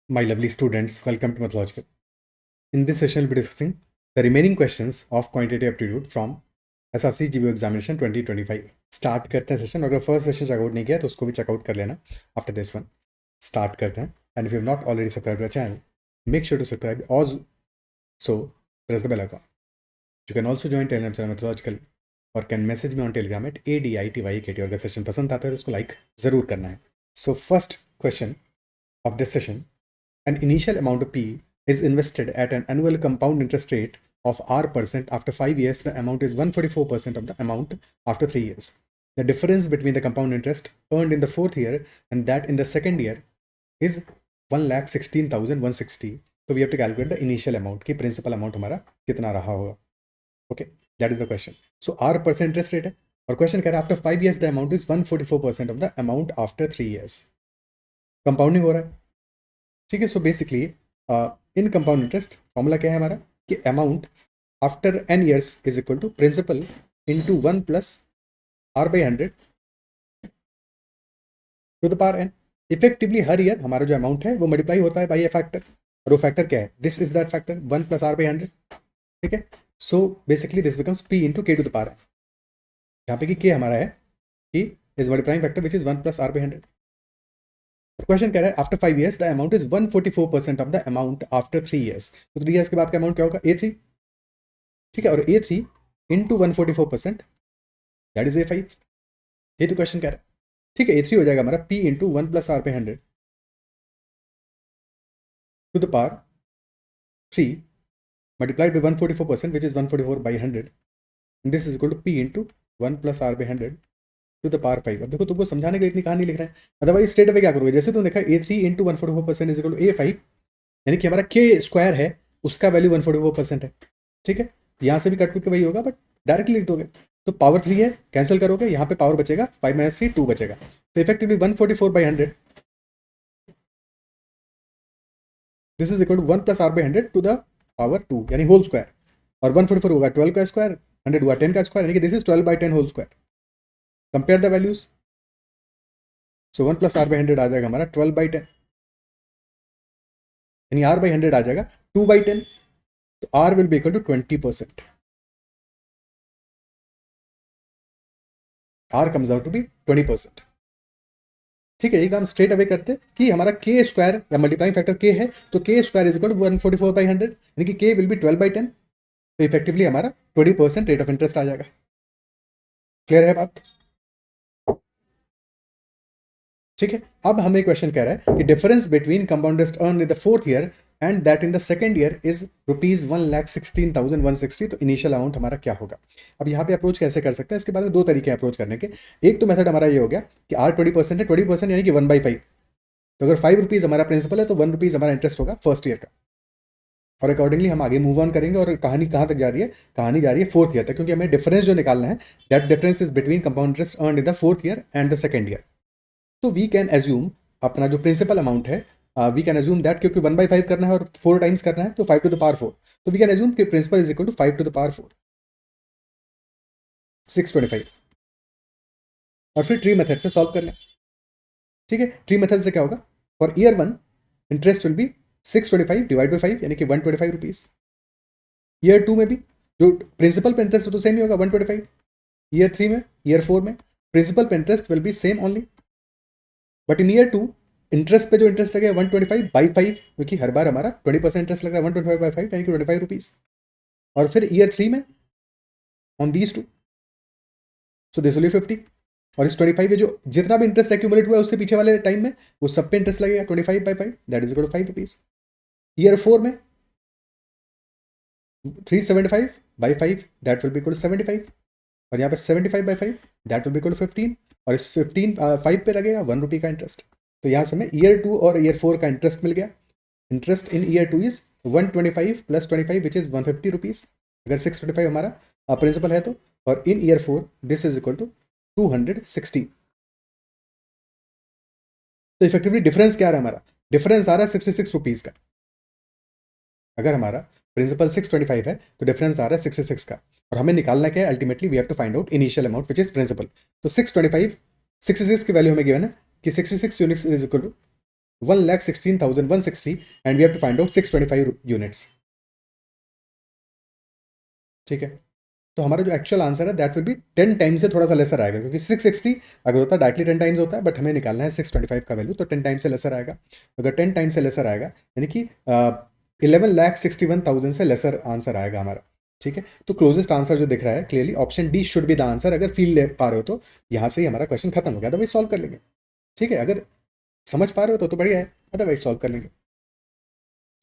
My lovely students, welcome to Mathological. In this session, we'll be discussing the remaining questions of quantitative aptitude from SRC GBO examination 2025. Start करते हैं session. अगर first session checkout नहीं किया तो उसको भी checkout कर लेना आफ्टर दिस वन. स्टार्ट करते हैं. And if you have not already subscribe to channel, make sure to subscribe also press the bell icon. You can also join Telegram channel Mathological और can message me on Telegram at ADITYKT. अगर session पसंद आता है तो उसको like ज़रूर करना है. So first question of this session, an initial amount of P is invested at an annual compound interest rate of R% after 5 years. The amount is 144% of the amount after 3 years. The difference between the compound interest earned in the 4th year and that in the 2nd year is 1,16,160. So we have to calculate the initial amount कि principal amount हमारा कितना रहा होगा. Okay, that is the question. So R% interest rate है और question कह रहा है after 5 years the amount is 144% of the amount after 3 years. Compounding हो रहा है, ठीक है. So basically in compound interest formula क्या है हमारा कि amount after n years is equal to principal into 1 plus R/100 to the power n. Effectively हर ईयर हमारा जो अमाउंट है वो मल्टीप्लाई होता है बाई ए फैक्टर, और वो फैक्टर क्या है, this is that factor 1 plus R/100. ठीक है. So basically this becomes P into K to the power n. यहाँ पे कि K हमारा है कि is multiplying factor which is 1 plus R/100. Question कह रहा है after 5 years the amount is 144% of the amount after 3 years. तो 3 years के बाद का अमाउंट क्या होगा, A3. ठीक है. और A3 into 144% that is A5. ये तो क्वेश्चन कह रहा है. ठीक है. A3 हो जाएगा हमारा P into 1 plus R/100 to the power 3 multiplied by 144% which is 144 by 100. This is equal to P into 1 plus R/100 to the power 5. अब देखो तुमको समझाने के लिए इतनी कहानी लिख रहे हैं, अदरवाइज स्ट्रेट अवे क्या करोगे, जैसे तुमने देखा A3 into 144% is equal to A5, यानी कि हमारा K स्क्वायर है उसका वैल्यू 144% है. ठीक है. यहाँ से भी कट के वही होगा बट डायरेक्टली लिख दोगे. तो पावर 3 है, कैंसिल करोगे, यहाँ पे पावर बचेगा 5 - 3 2 बचेगा. तो effectively 144/100 this is equal to 1 plus R/100 to the power 2 यानी होल स्क्वायर. और 144 होगा 12 का स्क्वायर, 100 हुआ 10 का स्क्वायर, यानी कि this is 12/10 whole square. Compare the values. So 1 plus R/100 आ जाएगा हमारा 12/10, यानी R/100 आ जाएगा 2/10. तो R will be equal to 20%. R comes out to be 20%. ठीक है. यही काम स्ट्रेट अवे करते कि हमारा K स्क्वायर या मल्टीप्लाइंग फैक्टर K है, तो K square is equal to 144/100, यानी कि K विल बी 12/10. तो इफेक्टिवली हमारा 20% रेट ऑफ इंटरेस्ट आ जाएगा. क्लियर है बात. ठीक है. अब हमें क्वेश्चन कह रहा है कि difference between compound interest earn in the 4th year and that in the 2nd year is ₹1,16,160. तो इनिशियल अमाउंट हमारा क्या होगा. अब यहाँ पे अप्रोच कैसे कर सकते हैं, इसके बाद में दो तरीके अप्रोच करने के. एक तो मेथड हमारा ये हो गया कि R 20% है, 20% यानी कि 1/5. तो अगर ₹5 हमारा प्रिंसिपल है तो ₹1 हमारा इंटरेस्ट होगा फर्स्ट ईयर का. और अकॉर्डिंगली हम आगे मूव ऑन करेंगे. और कहानी कहाँ तक जा रही है, कहानी जा रही है 4th ईयर तक, क्योंकि हमें डिफरेंस जो निकालना है that difference is between compound interest earn in the 4th year and the 2nd year. तो वी कैन एज्यूम अपना जो प्रिंसिपल अमाउंट है, वी कैन एज्यूम दैट क्योंकि 1/5 करना है और 4 टाइम्स करना है तो 5 टू द पावर 4. तो वी कैन एज्यूम कि principal is equal to 5 to the power 4 625. और फिर ट्री मेथड से सॉल्व कर लें. ठीक है. ट्री मेथड से क्या होगा, for year 1 interest will B 625 divide by 5 यानी कि ₹125. ईयर 2 में भी जो प्रिंसिपल पे इंटरेस्ट तो सेम ही होगा 125. ईयर 3 में, ईयर 4 में प्रिंसिपल पे interest will B same only, but in year 2 interest पे जो इंटरेस्ट लगेगा 125/5, क्योंकि हर बार हमारा 20% इंटरेस्ट लग रहा है 125/5 यानी कि ₹25. और फिर ईयर 3 में on these two, so this will B 50. और इस 25 में जो जितना भी इंटरेस्ट एक्यूमुलेट हुआ है उससे पीछे वाले टाइम में वो सब पे इंटरेस्ट लगेगा 25/5 that is equal to ₹5. Year 4 में 375/5 that will be equal to 75. और यहाँ पे 75/5 that will be equal to 15. और इस 5 पे लगेगा ₹1 का इंटरेस्ट. तो यहाँ से हमें ईयर 2 और ईयर 4 का इंटरेस्ट मिल गया. Interest in year 2 is 125 + 25 which is ₹150 अगर 625 हमारा प्रिंसिपल है तो. और in year 4 this is equal to 260. तो इफेक्टिवली डिफरेंस क्या आ रहा है हमारा, डिफरेंस आ रहा है ₹66 का. अगर हमारा प्रिंसिपल 625 है तो डिफरेंस आ रहा है 66 का. और हमें निकालना क्या है, ultimately we have to find out initial amount which is principal. तो 625 66 की वैल्यू हमें गिवन है कि 66 units is equal to 1,16,160 and we have to find out 625 units. ठीक है, तो हमारा जो एक्चुअल आंसर है दैट विल बी 10 टाइम्स से थोड़ा सा लेसर आएगा, क्योंकि 660 अगर होता है डायरेक्टली 10 टाइम्स होता है, बट हमें निकालना है 625 का वैल्यू, तो 10 टाइम्स से लेसर आएगा. अगर 10 टाइम्स से लेसर आएगा यानी कि 11,61,000 से लेसर आंसर आएगा हमारा. ठीक है, तो क्लोजेस्ट आंसर जो दिख रहा है clearly option D should be the answer. अगर फील ले पा रहे हो तो यहाँ से ही हमारा क्वेश्चन खत्म हो गया, अदरवाइज सॉल्व कर लेंगे. ठीक है, अगर समझ पा रहे हो तो बढ़िया है, अदरवाइज सॉल्व कर लेंगे.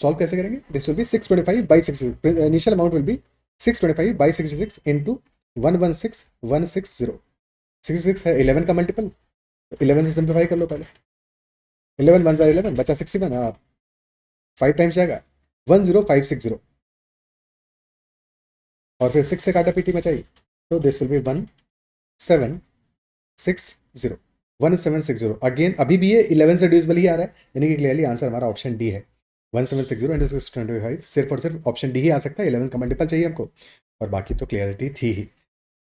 सॉल्व कैसे करेंगे? This will B 625 by 66. Initial amount will be 625 by 66 into 116,160. 66 है 11 का मल्टीपल, 11 से सिंप्लीफाई कर लो पहले. 11 1 11 बचा 61. हाँ, 5 टाइम्स जाएगा 10560 और फिर 6 से काटा पीटी में चाहिए, तो दिस विल बी 1760. 1760 अगेन अभी भी ये 11 से डिविजिबल ही आ रहा है, यानी कि क्लियरली आंसर हमारा ऑप्शन डी है. 1760 इंटू 625 सिर्फ और सिर्फ ऑप्शन डी ही आ सकता है. 11 का मल्टीपल चाहिए हमको, और बाकी तो क्लियरिटी थी ही.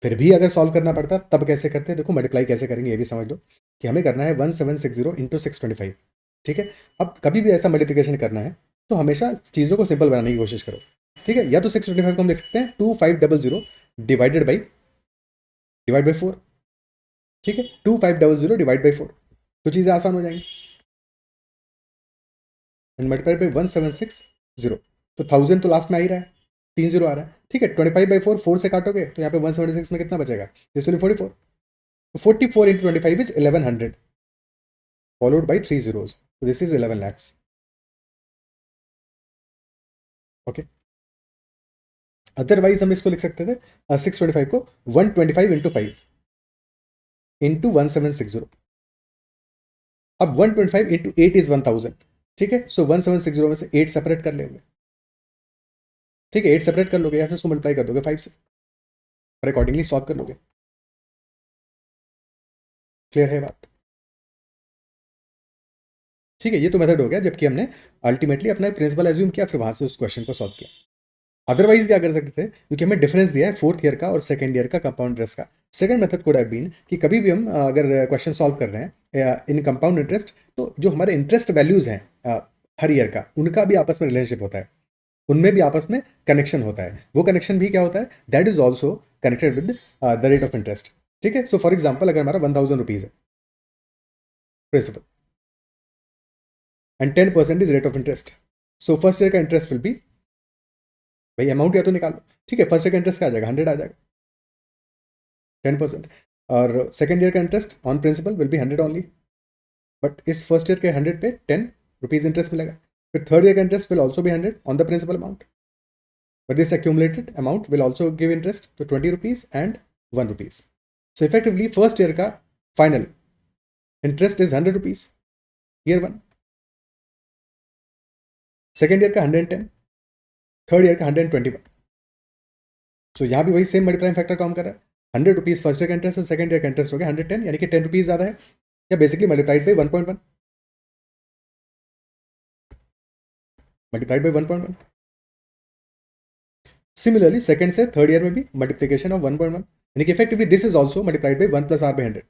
फिर भी अगर सॉल्व करना पड़ता तब कैसे करते हैं? देखो मल्टीप्लाई कैसे करेंगे ये भी समझ लो, कि हमें करना है 1760 इंटू 625. ठीक है, अब कभी भी ऐसा मल्टीप्लिकेशन करना है तो हमेशा चीज़ों को सिंपल बनाने की कोशिश करो. ठीक है, या तो 625 को हम लिख सकते हैं 2500 डिवाइड बाई 4. ठीक है, 2500 डिवाइड बाई 4, तो चीज़ें आसान हो जाएंगी. एंड मल्टीप्लाई बाई 1760, तो 1000 तो लास्ट में आ ही रहा है, 30 आ रहा है. ठीक है, 25/4 4 से काटोगे तो यहाँ पे 176 में कितना बचेगा? This will 44. 44 into 25 is 1100 followed by 3 zeros. So this is 11 lakhs. Okay. Otherwise हम इसको लिख सकते थे 625 को 125 इंटू 5 इंटू 1760. अब 125 इंटू 8 इज 1000. ठीक है, सो 1760 में से 8 सेपरेट कर लेंगे. ठीक है, 8 सेपरेट कर लोगे या फिर उसको मल्टीप्लाई कर दोगे 5 से और अकॉर्डिंगली सॉल्व कर लोगे. क्लियर है बात? ठीक है, ये तो मेथड हो गया जबकि हमने अल्टीमेटली अपना प्रिंसिपल एज्यूम किया, फिर वहां से उस क्वेश्चन को सॉल्व किया. अदरवाइज क्या कर सकते थे, क्योंकि हमें डिफरेंस दिया है फोर्थ ईयर का और सेकंड ईयर का कंपाउंड इंटरेस्ट का. Second method could have been कि कभी भी हम अगर क्वेश्चन सॉल्व कर रहे हैं इन कंपाउंड इंटरेस्ट, तो जो हमारे इंटरेस्ट वैल्यूज हैं हर ईयर का, उनका भी आपस में रिलेशनशिप होता है, उनमें भी आपस में कनेक्शन होता है. वो कनेक्शन भी क्या होता है? That is also connected with the rate of interest. ठीक है, सो फॉर एग्जाम्पल अगर हमारा 1000 रुपीज है principal and 10% is rate of interest, so first year का इंटरेस्ट विल बी, भाई अमाउंट या तो निकालो. ठीक है, फर्स्ट ईयर का इंटरेस्ट क्या आ जाएगा? 100 आ जाएगा, 10%. और सेकेंड ईयर का interest on principal will be 100 only, but इस फर्स्ट ईयर के 100 पे 10 रुपीज इंटरेस्ट मिलेगा. फिर थर्ड ईयर का interest will also be 100 on the principal amount, but this accumulated amount will also give interest to 20 rupees and 1 rupees. So effectively first year का final interest is 100 rupees year 1, second year का 110, third year का 121. सो यहाँ भी वही same multiplying factor काम कर रहा है. 100 रुपीज फर्स्ट ईयर का इंटरेस्ट है, सेकंड ईयर का इंटरेस्ट हो गया 110, यानी कि 10 रुपीज ज्यादा है, या basically multiplied by 1.1, multiplied by 1.1. Similarly second से थर्ड ईयर में भी मल्टीप्लिकेशन ऑफ 1.1, यानी कि effectively this is also multiplied by 1 plus R by 100.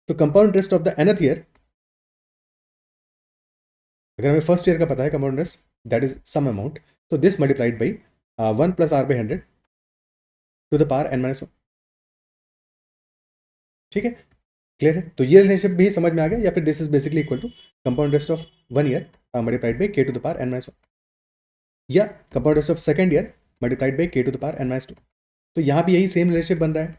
तो compound interest of the nth year, अगर हमें फर्स्ट ईयर का पता है compound interest that is some amount, तो this multiplied by 1 plus R by 100 to the power n-1. ठीक है, clear है? तो ये रिलेशनशिप भी समझ में आ गया, या फिर this is basically equal to compound interest of 1 year multiplied by k to the power n-1, या compound interest of second year multiplied by k to the power n-2. तो यहाँ भी यही सेम रिलेशनशिप बन रहा है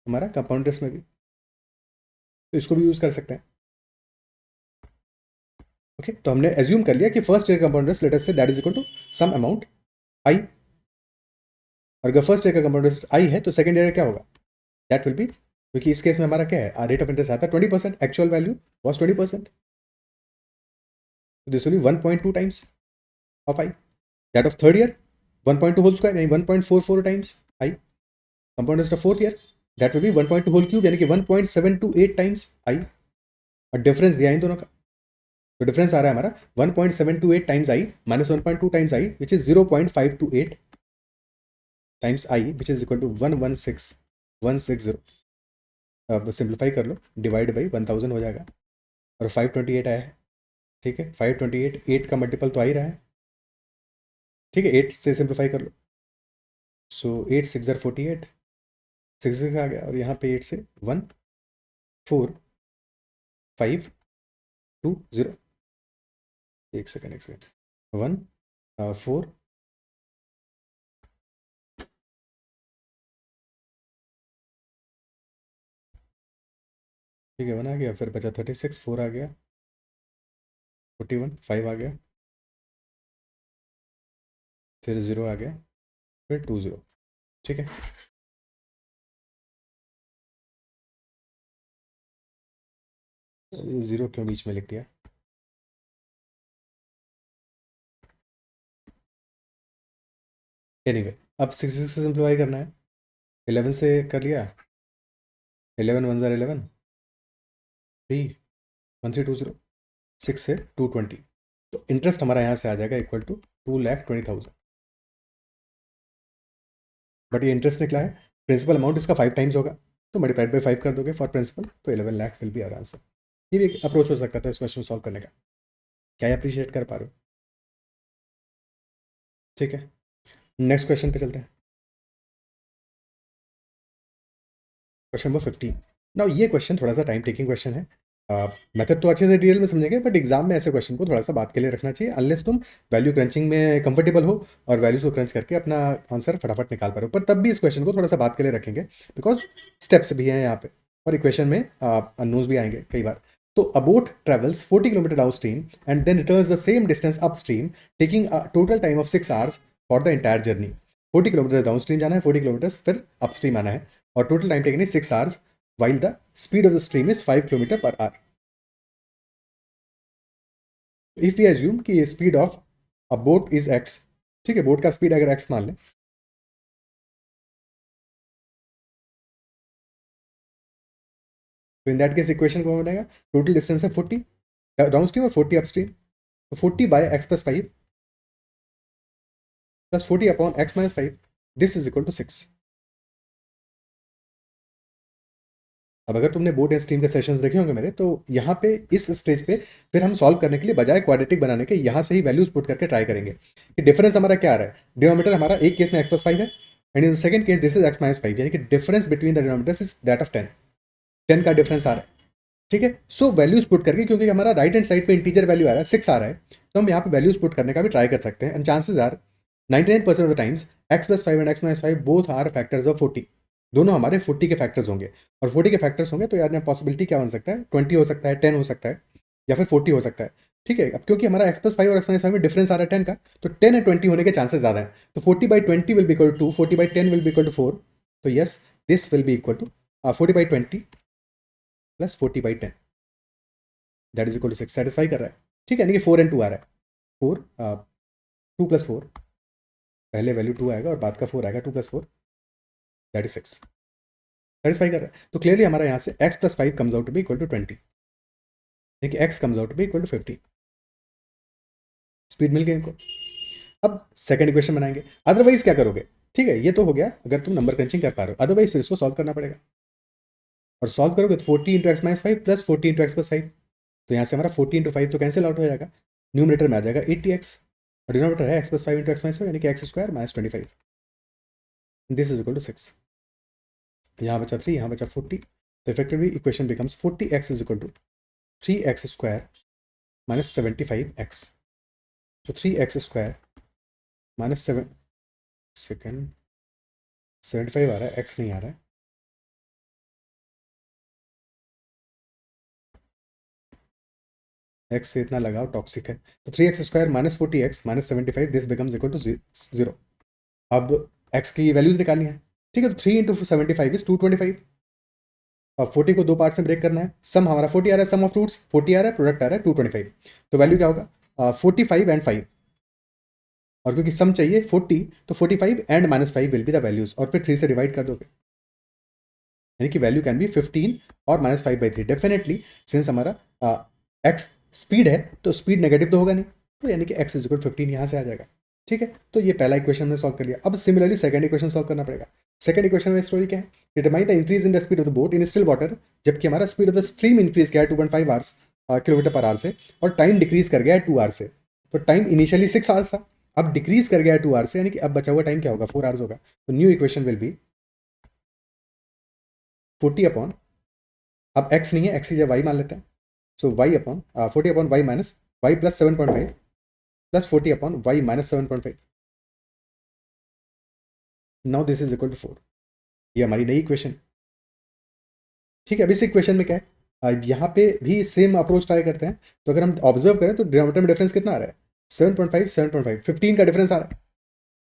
हमारा कंपाउंड इंटरेस्ट में भी, तो इसको भी यूज कर सकते हैं. ओके, तो हमने एज्यूम कर लिया कि first year compound interest let us say that is equal to some amount I, और अगर फर्स्ट ईयर का कंपाउंड इंटरेस्ट आई है तो सेकंड ईयर क्या होगा? दैट विल बी, क्योंकि इस केस में हमारा क्या है, रेट ऑफ इंटरेस्ट आता है 20%, actual value was 20%, this will be 1.2 times of I. That of third year 1.2 whole square, यानी 1.44 times I. Compound interest of fourth year that will be 1.2 whole cube, यानी कि 1.728 times आई. और difference दिया इन दोनों का, तो डिफरेंस आ रहा है हमारा 1.728 times I minus 1.2 times I, which is 0.528 times I, which is equal to 116,160. अब सिंप्लीफाई कर लो, डिवाइड बाई 1000 हो जाएगा. और 528 आया है, ठीक है। 528, 8 का मल्टीपल तो आ ही रहा है, ठीक है। 8 से सिंप्लीफाई कर लो, सो 8 6 ज़र 48, 6 आ गया, और यहाँ पे 8 से 1 4 5 2 0, एक सेकेंड 1 4, ठीक है, 1 आ गया, फिर बचा 36, 4 आ गया, 41, 5 आ गया, फिर 0 आ गया, फिर 2 0, ठीक है। ये 0 क्यों बीच में लिख दिया? एनीवे, अब 6 से सिंप्लीफाई करना है। 11 से कर लिया, 11 1 ज़र 11, 3 1 3 2 0, 6 से 220, तो इंटरेस्ट हमारा यहाँ से आ जाएगा इक्वल टू 2,20,000। बट ये इंटरेस्ट निकला है, प्रिंसिपल अमाउंट इसका 5 टाइम्स होगा, तो मल्टीप्लाइड बाई 5 कर दोगे फॉर प्रिंसिपल, तो 11 lakh will be our answer. ये भी एक अप्रोच हो सकता था इस क्वेश्चन सॉल्व करने का। क्या अप्रिशिएट कर पा रहे हो? ठीक है, नेक्स्ट क्वेश्चन पे चलते हैं। Question number 15। नाउ ये क्वेश्चन थोड़ा सा टाइम टेकिंग क्वेश्चन है। मेथड तो अच्छे से डिटेल में समझेंगे, बट एग्जाम में ऐसे क्वेश्चन को थोड़ा सा बात के लिए रखना चाहिए, अनलेस तुम वैल्यू क्रंचिंग में कंफर्टेबल हो और वैल्यूज को क्रंच करके अपना आंसर फटाफट निकाल पा रहे हो। पर तब भी इस क्वेश्चन को थोड़ा सा बात के लिए रखेंगे, बिकॉज स्टेप्स भी हैं यहाँ पे, और इक्वेशन में अननोन्स भी आएंगे कई बार। तो a boat travels 40 kilometre downstream and then returns the same distance upstream, taking a total time of 6 hours for the entire journey. 40 kilometre downstream जाना है, 40 किलोमीटर फिर अप स्ट्रीम आना है, और total time taken is 6 hours while the speed of the stream is 5 km per hour. If we assume कि speed of a boat is x, ठीक है, boat का स्पीड अगर x मान लें, तो इन दैट केस इक्वेशन कौन बनेगा? टोटल डिस्टेंस है 40 डाउन स्ट्रीम और 40 अप स्ट्रीम, तो 40 by x plus 5 plus 40 upon x minus 5, this is equal to 6। अब अगर तुमने बोट एंड स्ट्रीम के सेशंस देखे होंगे मेरे, तो यहाँ पे इस स्टेज पे फिर हम सॉल्व करने के लिए बजाय क्वाड्रेटिक बनाने के यहाँ से ही वैल्यूज पुट करके ट्राई करेंगे कि डिफरेंस हमारा क्या आ रहा है। डिनोमिनेटर हमारा एक केस में x प्लस 5 है, and in the second case this is x minus 5, यानी कि difference between the denominators is that of 10, 10 का डिफरेंस आ रहा है, ठीक है। सो वैल्यूज पुट करके, क्योंकि हमारा राइट हैंड साइड पे इंटीजर वैल्यू आ रहा है, 6 आ रहा है, तो हम यहाँ पे वैल्यूज पुट करने का भी ट्राई कर सकते हैं, and chances are 99% of the times x plus 5 and x minus 5 both are factors of 40, दोनों हमारे 40 के फैक्टर्स होंगे, और 40 के फैक्टर्स होंगे तो यार यहाँ पॉसिबिलिटी क्या बन सकता है, 20 हो सकता है, 10 हो सकता है, या फिर 40 हो सकता है, ठीक है। अब क्योंकि हमारा x प्लस 5 और x माइनस 5 में डिफरेंस आ रहा है 10 का, तो 10 एंड 20 होने के चांसेस ज़्यादा है, तो 40 by 20 will be equal to 40 by 10 will be equal to 4, तो yes this will be equal to 40 by 20 plus 40 by 10, that is equal to 6, satisfy कर रहा है, ठीक है, यानी कि 4 एंड 2 आ रहा है, 4 2 प्लस 4, पहले वैल्यू 2 आएगा और बाद का 4 आएगा, 2 प्लस 4 दैट इज 6, सेटिस्फाई कर रहा है। तो क्लियरली हमारा यहाँ से x plus 5 comes out to be equal to 20, देखिए x comes out to be equal to 50, speed मिल गई इनको। अब सेकंड इक्वेशन बनाएंगे, अदरवाइज क्या करोगे, ठीक है, ये तो हो गया अगर तुम नंबर क्रंचिंग कर पा रहे हो, अदरवाइज फिर इसको सॉल्व करना पड़ेगा, और सॉल्व करोगे तो 40 into x minus 5 plus 40 into x plus 5, तो यहाँ से हमारा 40 इंटू 5 तो कैंसिल आउट हो जाएगा, न्यूमरेटर में आ जाएगा 80x, और डिनोमिनेटर है x plus 5 into x minus 5, यानी कि x square minus 25, this is equal to 6, यहाँ बचा 3, यहाँ बचा 40, तो effectively equation becomes 40x is equal to 3x square minus 75x, तो 3x स्क्वायर माइनस 75 आ रहा है, x नहीं आ रहा है, x से इतना लगाओ टॉक्सिक है, तो 3x square minus 40x minus 75, this becomes equal to 0। अब x की वैल्यूज निकालनी है, ठीक है, तो 3 इंटू 75 इज 225, और 40 को दो पार्ट में ब्रेक करना है, सम हमारा 40 आ रहा है, सम ऑफ रूट्स 40 आ रहा है, प्रोडक्ट आ रहा है 225, तो वैल्यू क्या होगा 45 एंड 5, और क्योंकि सम चाहिए 40, तो 45 and minus 5 will be the values, और फिर 3 से डिवाइड कर दोगे, यानी कि वैल्यू कैन बी 15 और माइनस 5/3, डेफिनेटली सिंस हमारा एक्स स्पीड है तो स्पीड नेगेटिव तो होगा नहीं, तो यानी कि x इज इक्वल 15 यहाँ से आ जाएगा, ठीक है। तो ये पहला इक्वेशन में सॉल्व कर लिया। अब सिमिलरली सेकंड इक्वेशन सॉल्व करना पड़ेगा। सेकंड इक्वेशन में स्टोरी क्या है, determine the increase in the speed of the boat in still water, जबकि हमारा speed of the stream increase क्या है 2.5 आवर्स, किलोमीटर पर आवर से, और टाइम डिक्रीज कर गया है 2 आवर से। तो टाइम इनिशियली 6 आवर्स था, अब डिक्रीज कर गया है 2 आवर से, यानी कि अब बचा हुआ टाइम क्या होगा, 4 आवर्स होगा। तो new equation will be 40 upon, अब x नहीं है, x की जगह y मान लेते हैं, so y upon 40 upon y minus y plus 7.5 plus 40 upon y minus 7.5। Now this is equal to 4। ये हमारी नई इक्वेशन। ठीक है, अब इस इक्वेशन में क्या है, यहाँ पे भी सेम अप्रोच ट्राई करते हैं। तो अगर हम ऑब्जर्व करें तो डिनोमिनेटर में डिफरेंस कितना आ रहा है, 7.5 7.5, 15 का डिफरेंस आ रहा है,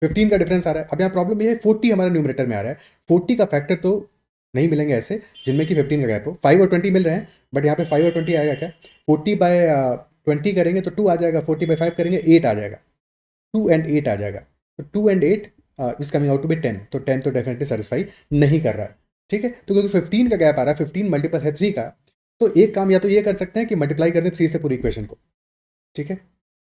15 का डिफरेंस आ रहा है। अब यहाँ प्रॉब्लम ये है 40 हमारे न्यूमरेटर में आ रहा है, 40 का फैक्टर तो नहीं मिलेंगे ऐसे जिनमें कि 15 का गैप हो। 5 और 20 मिल रहे हैं, बट यहाँ पे 5 और 20 आएगा क्या, 40 बाय 20 करेंगे तो 2 आ जाएगा, 40 बाय 5 करेंगे 8 आ जाएगा, 2 एंड 8 आ जाएगा। तो 2 and 8 is coming out to be 10, तो 10 तो डेफिनेटली सेटिस्फाई नहीं कर रहा है। ठीक है, तो क्योंकि 15 का गैप आ रहा है, 15 मल्टीपल है 3 का, तो एक काम या तो ये कर सकते हैं कि मल्टीप्लाई कर दें 3 से पूरी इक्वेशन को। ठीक है,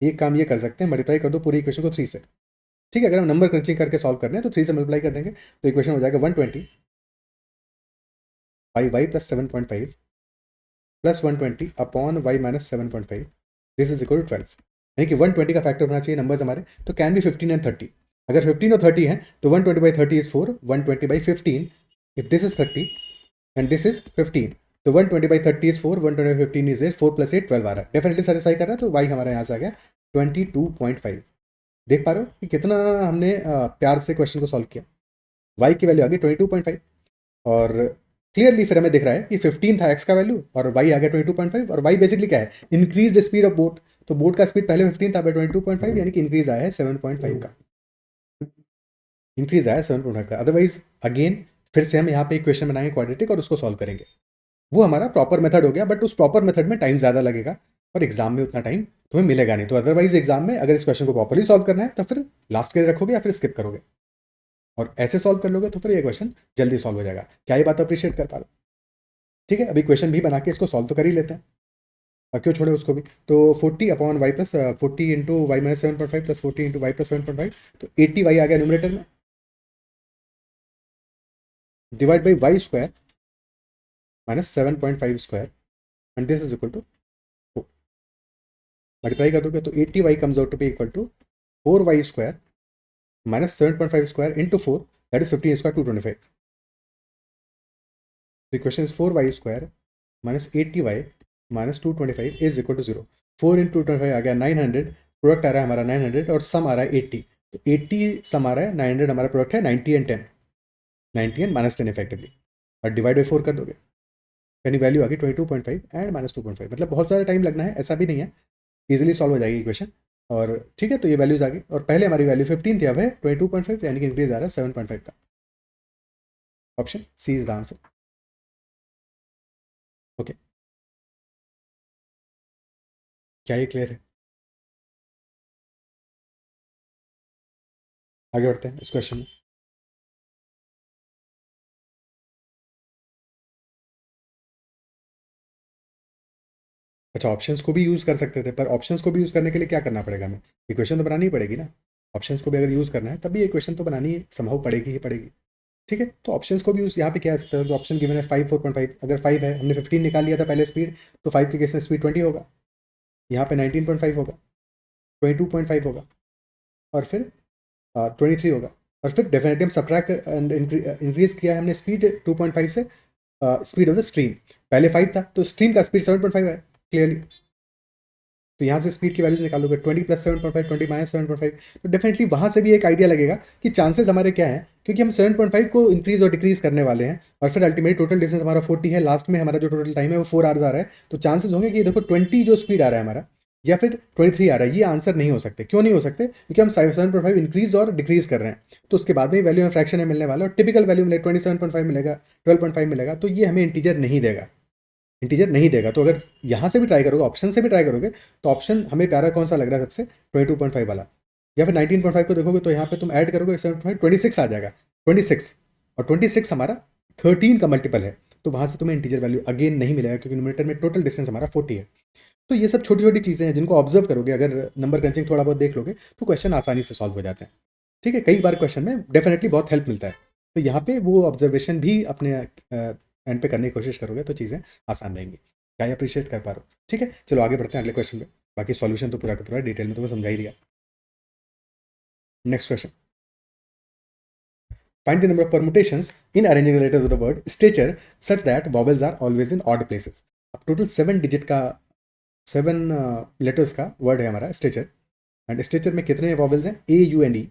एक काम ये कर सकते हैं, मल्टीप्लाई कर दो पूरी इक्वेशन को 3 से। ठीक है, अगर हम नंबर क्रंचिंग करके सॉल्व कर रहे हैं तो 3 से मल्टीप्लाई कर देंगे, तो इक्वेशन हो जाएगा 120 by y plus 7.5 plus 120 upon y minus 7.5, this is equal to 12। यानी कि 120 का फैक्टर होना चाहिए नंबर्स हमारे, तो कैन बी 15 एंड 30। अगर 15 और 30 है तो 120 by 30 is 4, 120 by 15 if this is 30 and this is 15, तो 120 by 30 is 4, 120 by 15 is 8, 4 plus 8 12 आ रहा है, डेफिनेटली सेटिस्फाई कर रहा है। तो वाई हमारा यहाँ से आ गया 22.5। देख पा रहे हो कि कितना हमने प्यार से क्वेश्चन को सॉल्व किया। वाई की वैल्यू आ गई 22.5, और क्लियरली फिर हमें दिख रहा है कि 15 था एक्स का वैल्यू और वाई आ गया 22.5, और वाई बेसिकली क्या है, इंक्रीज स्पीड ऑफ बोट। तो बोट का स्पीड पहले 15 था, अब 22.5, यानी कि इंक्रीज आया है 7.5 का, इंक्रीज आया है 7.5 का। अदरवाइज अगेन फिर से हम यहाँ पे इक्वेशन बनाएंगे क्वाड्रेटिक और उसको सॉल्व करेंगे, वो हमारा प्रॉपर मेथड हो गया, बट उस प्रॉपर मेथड में टाइम ज़्यादा लगेगा और एग्जाम में उतना टाइम तुम्हें मिलेगा नहीं। तो अदरवाइज एग्जाम में अगर इस क्वेश्चन को प्रॉपरली सॉल्व करना है तो फिर लास्ट के लिए रखोगे या फिर स्किप करोगे, और ऐसे सॉल्व कर लोगे तो फिर ये क्वेश्चन जल्दी सॉल्व हो जाएगा। क्या ये बात अप्रिशिएट कर पा रहे हो? ठीक है, अभी क्वेश्चन भी बना के इसको सॉल्व तो कर ही लेते हैं, और क्यों छोड़े उसको भी। तो 40 upon y plus 40 into y minus 7.5 plus 40 into y plus 7.5, तो 80 वाई आ गया न्यूमरेटर में, divide by y square minus 7.5 square, and this is equal to 4। Multiply कर दोगे तो 80 y comes out to be equal to 4 y square minus 7.5 square into 4, that is 15 square 225। The question is 4y square minus 80y minus 225 is equal to 0। 4 into 225 आ गया 900, product आ रहा है हमारा 900 और सम आ रहा है 80। तो 80 सम आ रहा है, 900 हमारा प्रोडक्ट है, 90 एंड 10, 90 एंड माइनस 10 इफेक्टिवली, और डिवाइड बाई 4 कर दोगे, यानी वैल्यू आ गई 22.5 एंड माइनस 2.5। मतलब बहुत सारा टाइम लगना है ऐसा भी नहीं है, ईजिली सॉल्व हो जाएगी इक्वेशन। और ठीक है, तो ये वैल्यूज आ गई, और पहले हमारी वैल्यू 15 थी, अब है 22.5, यानी कि इंक्रीज आ रहा है 7.5 का। Option C is the answer. Okay, क्या ये क्लियर है? आगे बढ़ते हैं इस क्वेश्चन में। अच्छा, ऑप्शंस को भी यूज़ कर सकते थे, पर ऑप्शंस को भी यूज़ करने के लिए क्या करना पड़ेगा हमें, इक्वेशन तो बनानी ही पड़ेगी ना। ऑप्शंस को भी अगर यूज़ करना है तब भी इक्वेशन तो बनानी संभव पड़ेगी ही पड़ेगी। ठीक है, तो ऑप्शंस को भी यूज़ यहाँ पे क्या सकते हो, तो ऑप्शन गिवन है 5 4.5, अगर 5 है, हमने 15 निकाल लिया था पहले स्पीड, तो 5 के केस में स्पीड 20 होगा, यहाँ पे 19.5 होगा, 22.5 होगा, और फिर 23 होगा, और फिर डेफिनेटली हम सब्ट्रैक्ट एंड इंक्रीज किया है हमने स्पीड 2.5 से, स्पीड ऑफ द स्ट्रीम। पहले 5 था तो स्ट्रीम का स्पीड 7.5 है क्लियरली, तो यहाँ से स्पीड की वैल्यूज निकालोगे, 20 प्लस 7.5, 20 माइनस 7.5, तो डेफिनेटली वहाँ से भी एक आइडिया लगेगा कि चांसेस हमारे क्या हैं, क्योंकि हम 7.5 को इंक्रीज और डिक्रीज करने वाले हैं, और फिर अल्टीमेट टोटल डिस्टेंस हमारा 40 है, लास्ट में हमारा जो टोटल टाइम है वो 4 आवर्स आ रहा है। तो चांसेस होंगे कि देखो 20 जो स्पीड आ रहा है हमारा, या फिर 23 आ रहा है, ये आंसर नहीं हो सकते। क्यों नहीं हो सकते? क्योंकि हम 7.5 इंक्रीज और डिक्रीज कर रहे हैं, तो उसके बाद में वैल्यू में फ्रैक्शन में मिलने वाला, और टिपिकल वैल्यू मिलेगा 27.5 मिलेगा, 12.5 मिलेगा, तो ये हमें इंटीजर नहीं देगा, इंटीजर नहीं देगा। तो अगर यहाँ से भी ट्राई करोगे, ऑप्शन से भी ट्राई करोगे, तो ऑप्शन हमें प्यारा कौन सा लग रहा है सबसे, 22.5 वाला, या फिर 19.5 को देखोगे तो यहाँ पे तुम ऐड करोगे 7.5, 26 आ जाएगा, 26, और 26 हमारा 13 का मल्टीपल है, तो वहाँ से तुम्हें इंटीजर वैल्यू अगेन नहीं मिलेगा, क्योंकि न्यूमरेटर में टोटल डिस्टेंस हमारा 40 है। तो ये सब छोटी छोटी चीज़ें हैं जिनको ऑब्जर्व करोगे, अगर नंबर क्रंचिंग थोड़ा बहुत देख लोगे तो क्वेश्चन आसानी से सॉल्व हो जाते हैं। ठीक है, कई बार क्वेश्चन में डेफिनेटली बहुत हेल्प मिलता है, तो यहाँ पे वो ऑब्जर्वेशन भी अपने एंड पे करने की कोशिश करोगे तो चीज़ें आसान रहेंगी। क्या अप्रिशिएट कर पा रहे हो? ठीक है, चलो आगे बढ़ते हैं अगले क्वेश्चन पे। बाकी सॉल्यूशन तो पूरा का पूरा डिटेल में तुम्हें समझा ही दिया। Next question, find the number of permutations in arranging the letters of the word stature such that vowels are always in odd places. अब टोटल 7 डिजिट का 7 लेटर्स का वर्ड है हमारा स्टेचर, एंड स्टेचर में कितने वॉवल्स हैं? A U and E,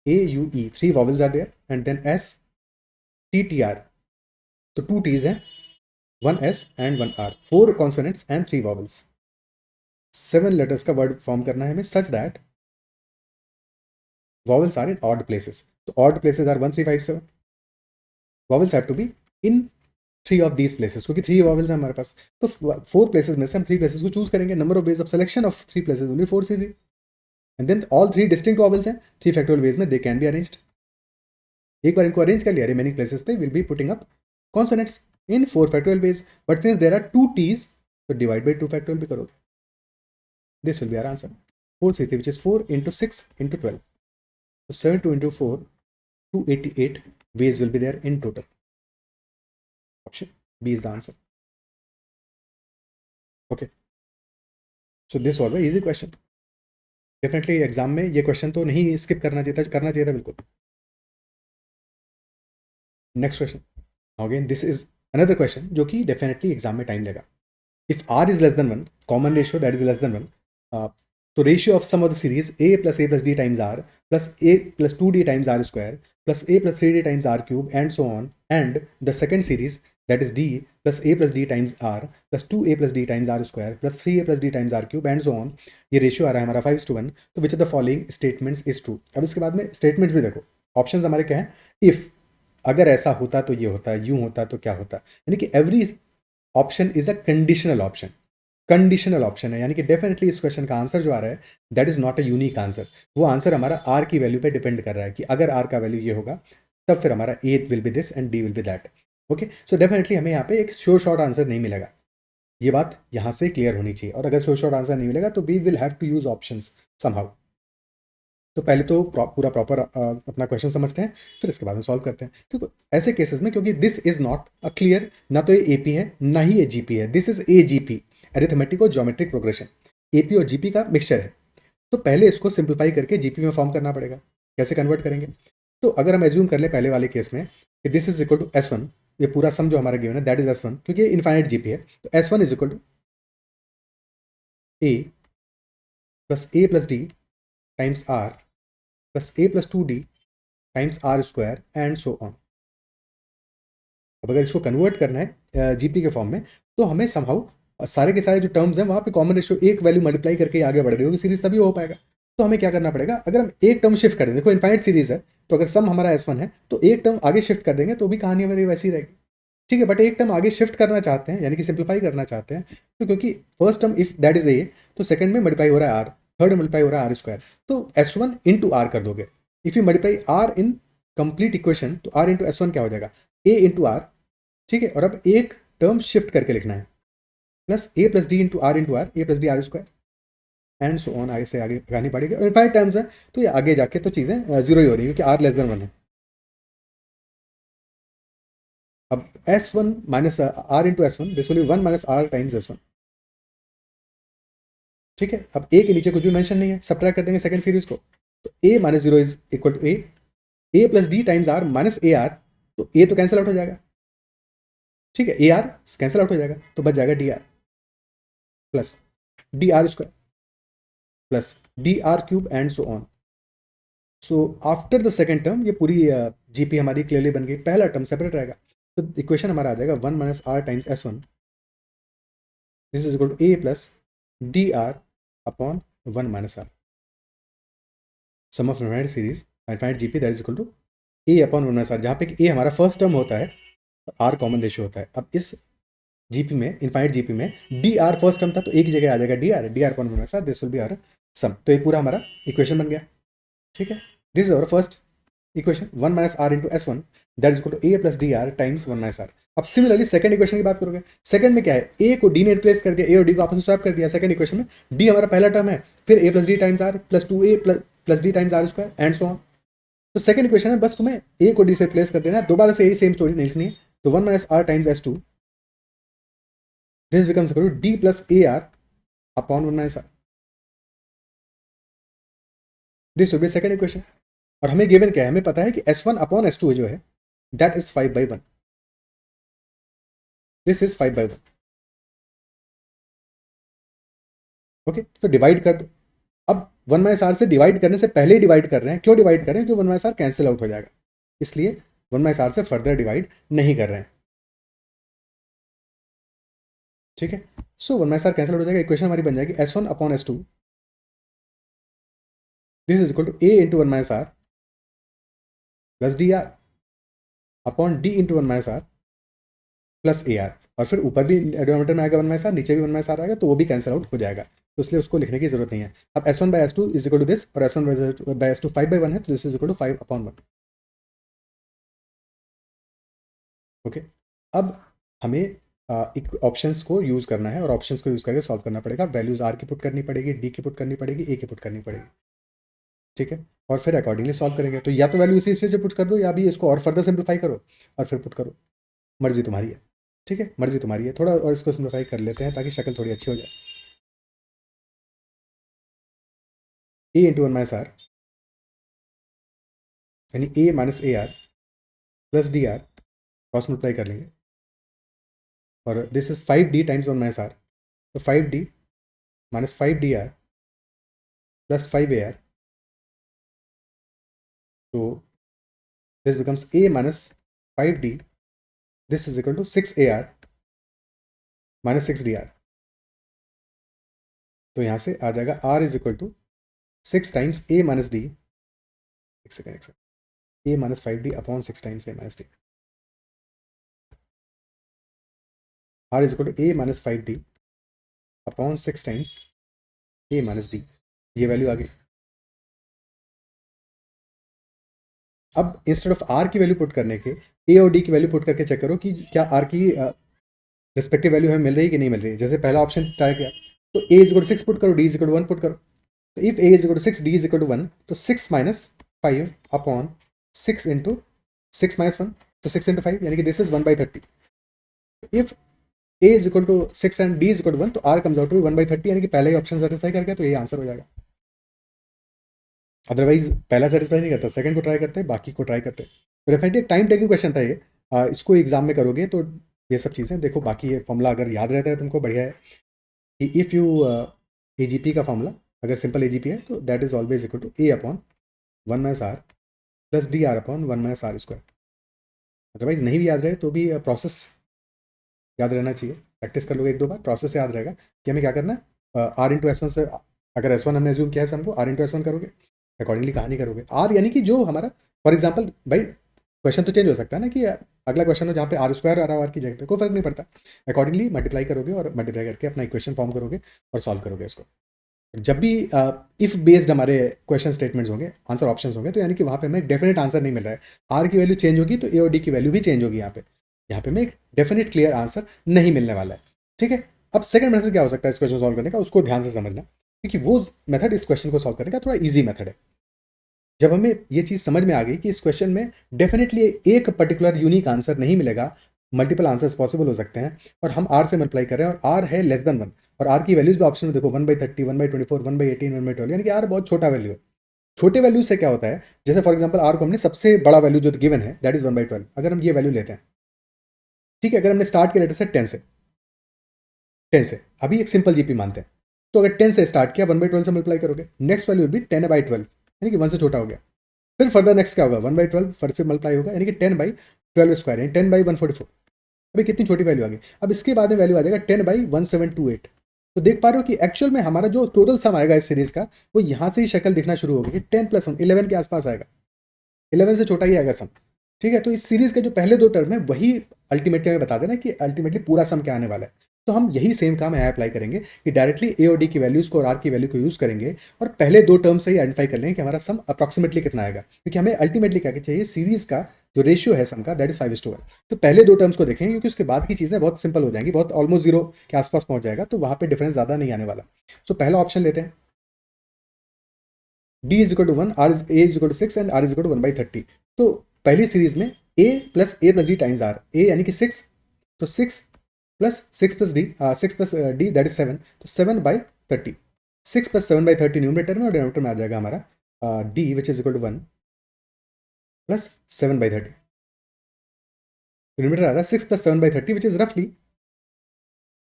A U E 3 vowels are there, and then S T T R, तो 2 T's हैं, 1 S and 1 R, 4 consonants and 3 vowels. 7 letters का वर्ड फॉर्म करना है हमें such that vowels are in odd places. तो odd places are 1 3 5 7. Vowels have to be in 3 of these places, क्योंकि 3 vowels हैं हमारे पास, तो 4 places में से हम 3 places को चूज करेंगे. Number of ways of selection of 3 places will be 4 3. And then all 3 distinct vowels हैं 3 factorial ways में, they can be arranged. एक बार इनको अरेंज कर लिया रिमेनिंग प्लेसेस पे, will be putting up consonants in 4 factorial ways. But since there are 2 t's, तो divide by 2 factorial भी करोगे. This will be our answer. 4 3 3, which is 4 into 6 into 12. So 72 into 4, 288 ways will be there in total. Option B is the answer. Okay. So this was a easy question. Definitely exam में ये question तो नहीं skip करना चाहिए था बिल्कुल. Next question, again this is another question जो कि डेफिनेटली एग्जाम में टाइम लेगा. If R is less than 1, common ratio that is less than 1, तो ratio of sum of the series a plus d times r plus a plus 2d times r square plus a plus 3d times r cube and so on, and the second series that is d plus a plus d times r plus 2a plus d times r square plus 3a plus d times r cube and so on, ये ratio आ रहा है हमारा 5:1. तो which of the following statements is true. अब इसके बाद में statements भी देखो, ऑप्शंस हमारे क्या है? इफ, अगर ऐसा होता तो ये होता, यूं होता तो क्या होता, यानी कि every option is a conditional option. Conditional option है, यानी कि डेफिनेटली इस क्वेश्चन का आंसर जो आ रहा है that is not a unique answer. वो आंसर हमारा आर की वैल्यू पे डिपेंड कर रहा है कि अगर आर का वैल्यू ये होगा तब फिर हमारा A will be this and D will be that. Okay, so definitely हमें यहाँ पे एक श्योर शॉर्ट आंसर नहीं मिलेगा. ये बात यहाँ से क्लियर होनी चाहिए, और अगर श्योर शॉर्ट आंसर नहीं मिलेगा तो we will have to use options somehow. तो पहले तो पूरा प्रॉपर अपना क्वेश्चन समझते हैं, फिर इसके बाद में सॉल्व करते हैं. तो ऐसे केसेस में, क्योंकि this is not a clear, ना तो ये एपी है ना ही ये जीपी है, दिस इज एजीपी, अरिथमेटिक और ज्योमेट्रिक प्रोग्रेशन. एपी और जीपी का मिक्सचर है, तो पहले इसको सिंप्लीफाई करके जीपी में फॉर्म करना पड़ेगा. कैसे कन्वर्ट करेंगे? तो अगर हम एज्यूम कर ले पहले वाले केस में कि this is equal to S1, ये पूरा सम जो हमारा गिवन है दैट इज S1, क्योंकि ये इनफाइनाइट जीपी है, तो S1 is equal to A plus D times R plus a plus 2d times R square and so on. अब अगर इसको कन्वर्ट करना है जीपी के फॉर्म में, तो हमें समहाउ सारे के सारे जो टर्म्स हैं वहाँ पे कॉमन रेशियो एक वैल्यू मल्टीप्लाई करके आगे बढ़ रही होगी सीरीज, तभी हो पाएगा. तो हमें क्या करना पड़ेगा? अगर हम एक टर्म शिफ्ट कर दें, देखो इनफाइनाइट सीरीज है, तो अगर सम हमारा S1 है तो एक टर्म आगे शिफ्ट कर देंगे तो भी कहानी हमारी वैसी रहेगी. ठीक है, बट एक टर्म आगे शिफ्ट करना चाहते हैं, यानी कि सिंप्लीफाई करना चाहते हैं, तो क्योंकि first term if that is ए, तो सेकंड में मल्टीप्लाई हो रहा है आर, थर्ड में मल्टीप्लाई हो रहा है आर स्क्वायर, तो S1 इंटू आर कर दोगे. If you multiply R in complete equation, तो आर इंटू S1 क्या हो जाएगा? A into R. ठीक है, और अब एक टर्म शिफ्ट करके लिखना है, plus A plus D into R A plus D R square and so on, आगे से आगे लगानी पड़ेगी. और इनफाइनाइट टर्म्स है तो ये आगे जाके तो चीज़ें जीरो ही हो रही है, क्योंकि आर लेस देन 1 है. अब S1 minus R into S1, this will be 1 minus R times S1. ठीक है, अब ए के नीचे कुछ भी मेंशन नहीं है, सब्ट्रैक्ट कर देंगे सेकंड सीरीज को, तो A minus zero is equal to A plus D times R minus A R, तो ए तो कैंसिल आउट हो जाएगा. ठीक है, ए आर कैंसिल आउट हो जाएगा, तो बच जाएगा D are plus D R square plus D are cube and so on. So after the second term ये पूरी जीपी हमारी क्लियरली बन गई. पहला टर्म सेपरेट रहेगा, तो इक्वेशन हमारा आ जाएगा 1 minus R times S1, this is equal to A plus D R upon 1 minus R, sum of infinite series infinite GP that is equal to A upon 1 minus R, जहाँ पे ए हमारा first term होता है, are common ratio होता है. अब इस GP में, इनफाइनाइट जीपी में डी आर फर्स्ट टर्म था, तो एक जगह आ जाएगा D R upon 1 minus R, this will be our sum. तो ये पूरा हमारा इक्वेशन बन गया. ठीक है, this is our first equation 1 minus R into S1 that is equal to A plus D R times 1 minus R. अब similarly second equation की बात करोगे, सेकंड में क्या है? ए को डी ने रिप्लेस कर दिया, ए और डी को आपस में स्वैप कर दिया. सेकंड इक्वेशन में डी हमारा पहला टर्म है, फिर A plus D times R plus 2a plus D times R square and so on. तो सेकंड इक्वेशन है, बस तुम्हें ए को डी से रिप्लेस कर देना है, दोबारा से यही सेम स्टोरी नहीं लिखनी है. तो 1 minus R times S2, this becomes equal to D plus A R upon 1 minus R. This will be second equation. और हमें गिवन क्या है, हमें पता है कि S1 अपॉन S2 जो है that is 5/1। This is 5/1। Okay, तो डिवाइड कर दो। अब 1 माइनस आर से डिवाइड करने से पहले ही डिवाइड कर रहे हैं। क्यों डिवाइड कर रहे हैं? क्योंकि 1 माइनस आर कैंसिल आउट हो जाएगा, इसलिए 1 माइनस आर से फर्दर डिवाइड नहीं कर रहे हैं। ठीक है, so 1 minus R cancel out हो जाएगा। इक्वेशन हमारी बन जाएगी S1 upon S2 this is equal to A into 1 minus R plus D R upon D into 1 minus R plus A R. और फिर ऊपर भी डिनोमिनेटर में आएगा 1 माइनस आर, नीचे भी 1 माइनस आर आएगा, तो वो भी कैंसिल आउट हो जाएगा, तो इसलिए उसको लिखने की जरूरत नहीं है। अब S1 by S2 is equal to this, और S1 बाय S2 5/1 है, तो this is equal to 5/1। Okay, अब हमें ऑप्शंस को यूज करना है, और ऑप्शंस को यूज करके सॉल्व करना पड़ेगा। वैल्यूज आर की पुट करनी पड़ेगी, डी की पुट करनी पड़ेगी, ए की पुट करनी पड़ेगी। ठीक है, और फिर अकॉर्डिंगली सॉल्व करेंगे। तो या तो वैल्यू इसी से पुट कर दो, या भी इसको और फर्दर सिंप्लीफाई करो और फिर पुट करो, मर्जी तुम्हारी है। ठीक है, मर्जी तुम्हारी है। थोड़ा और इसको सिंप्लीफाई कर लेते हैं ताकि शक्ल थोड़ी अच्छी हो जाए। ए इंटू 1 माइनस आर यानी A minus A R plus D R cross multiply कर लेंगे, और this is 5d times 1 minus R, तो 5d minus 5dr plus 5ar, तो this becomes a minus 5d, this is equal to 6ar minus 6dr। तो यहाँ से आ जाएगा r is equal to 6 times a minus D, एक second, a minus 5d upon 6 times a minus D, r is equal to a minus 5d upon 6 times a minus D. ये value आ गई। अब इंस्टेड ऑफ r की value put करने के a और d की वैल्यू पुट करके चेक करो कि क्या r की रिस्पेक्टिव वैल्यू हमें मिल रही है कि नहीं मिल रही है। जैसे पहला ऑप्शन ट्राई किया, तो a is equal to 6 put करो, d is equal to 1 put करो। तो if a is equal to 6, d is equal to 1, तो 6 माइनस 5 अपॉन 6 इंटू 6 माइनस 1, तो 6 इंटू 5 यानी कि this is 1/30। If a is equal to 6 and d is equal to 1, तो r comes out to 1/30, यानी कि पहला ही ऑप्शन सेटिस्फाई कर गया, तो ये आंसर हो जाएगा। अदरवाइज पहला सेटिस्फाई नहीं करता, सेकंड को ट्राई करते, बाकी को ट्राई करते। तो डेफिनेटली एक टाइम टेकिंग क्वेश्चन था ये। इसको एग्जाम में करोगे तो ये सब चीज़ें देखो। बाकी ये फॉर्मूला अगर याद रहता है तुमको, बढ़िया है कि इफ़ यू AGP का फॉर्मूला अगर सिंपल AGP है, तो that is always equal to a upon 1 minus R plus D R upon 1 minus R square. Otherwise नहीं भी याद रहे तो भी प्रोसेस याद रहना चाहिए। प्रैक्टिस कर लोगे 1-2 बार, प्रोसेस याद रहेगा कि हमें क्या करना है। आर इंटू S1 से, अगर S1 हमने एज्यूम किया है हमको, आर इंटू S1 करोगे, अकॉर्डिंगली कहानी करोगे। आर यानी कि जो हमारा, फॉर एग्जाम्पल भाई क्वेश्चन तो चेंज हो सकता है ना, कि अगला क्वेश्चन हो जहाँ पे आर स्क्वायर आ रहा है, आर की जगह पे कोई फर्क नहीं पड़ता। अकॉर्डिंगली मल्टीप्लाई करोगे, और मल्टीप्लाई करके अपना इक्वेशन फॉर्म करोगे और सॉल्व करोगे इसको। जब भी इफ बेस्ड हमारे क्वेश्चन स्टेटमेंट्स होंगे, आंसर ऑप्शंस होंगे, तो यानी कि वहाँ पे हमें एक डेफिनेट आंसर नहीं मिल रहा है। आर की वैल्यू चेंज होगी तो ए और डी की वैल्यू भी चेंज होगी। यहाँ पे हमें एक डेफिनेट क्लियर आंसर नहीं मिलने वाला है। ठीक है, अब सेकंड मेथड क्या हो सकता है इस क्वेश्चन सॉल्व करने का, उसको ध्यान से समझना, क्योंकि वो मेथड इस क्वेश्चन को सॉल्व करने का थोड़ा ईजी मेथड है। जब हमें ये चीज़ समझ में आ गई कि इस क्वेश्चन में डेफिनेटली एक पर्टिकुलर यूनिक आंसर नहीं मिलेगा, मल्टीपल आंसर्स पॉसिबल हो सकते हैं, और हम आर से मल्टीप्लाई कर रहे हैं, और आर है लेस देन 1, और आर की वैल्यूज भी ऑप्शन में देखो 1/30, 1/24, 1/18, 1/12, यानी कि आर बहुत छोटा वैल्यू है। छोटे वैल्यू से क्या होता है, जैसे फॉर एग्जाम्पल आर को हमने सबसे बड़ा वैल्यू जो गिवन है दैट इज 1/12, अगर हम ये वैल्यू लेते हैं, ठीक है, अगर हमने स्टार्ट किया लेटर से 10 से अभी एक सिंपल जीपी मानते हैं, तो अगर 10 से स्टार्ट किया, 1/12 से मल्टीप्लाई करोगे, नेक्स्ट वैल्यू भी 10/12, यानी कि 1 से छोटा हो गया। फिर फर्दर नेक्स्ट क्या होगा, 1/12 फर्स्ट से मल्टीप्लाई होगा, यानी कि 10/12 स्क्वायर, यानी 10/144। अभी कितनी छोटी वैल्यू आ गई। अब इसके बाद में वैल्यू आ जाएगा 10/1728। तो देख पा रहे हो कि एक्चुअल में हमारा जो टोटल सम आएगा इस सीरीज का, वो यहाँ से ही शक्ल दिखना शुरू होगी, 10 + 1 11 के आसपास आएगा, 11 से छोटा ही आएगा सम। ठीक है, तो इस सीरीज के जो पहले 2 टर्म है वही अल्टीमेटली हमें बता देना कि अल्टीमेटली पूरा सम क्या आने वाला है। तो हम यही सेम काम यहाँ अप्लाई करेंगे कि डायरेक्टली ए और डी की वैल्यूज को और आर की वैल्यू को यूज करेंगे, और पहले 2 टर्म से ही आइडेंटिफाई कर लेंगे कि हमारा सम अप्रॉक्सीमेटली कितना आएगा, क्योंकि हमें अल्टीमेटली क्या चाहिए, सीरीज का जो रेशियो है सम का दैट इज 5:1। तो पहले 2 टर्म्स को देखेंगे, क्योंकि उसके बाद की चीजें बहुत सिंपल हो जाएंगी, बहुत ऑलमोस्ट जीरो के आसपास पहुंच जाएगा, तो वहां पे डिफरेंस ज्यादा नहीं आने वाला। सो पहला ऑप्शन लेते हैं, d is equal to 1, a is equal to 6 and r is equal to 1/30। तो पहली सीरीज में a plus a plus d times r, a यानी कि 6, तो 6 plus 6 plus D that is 7, तो 7/30, 6 + 7/30 न्यूमरेटर में और डिनोमिनेटर में आ जाएगा हमारा D which is equal to 1 plus 7/30, numerator आ रहा है 6 + 7/30 विच इज रफली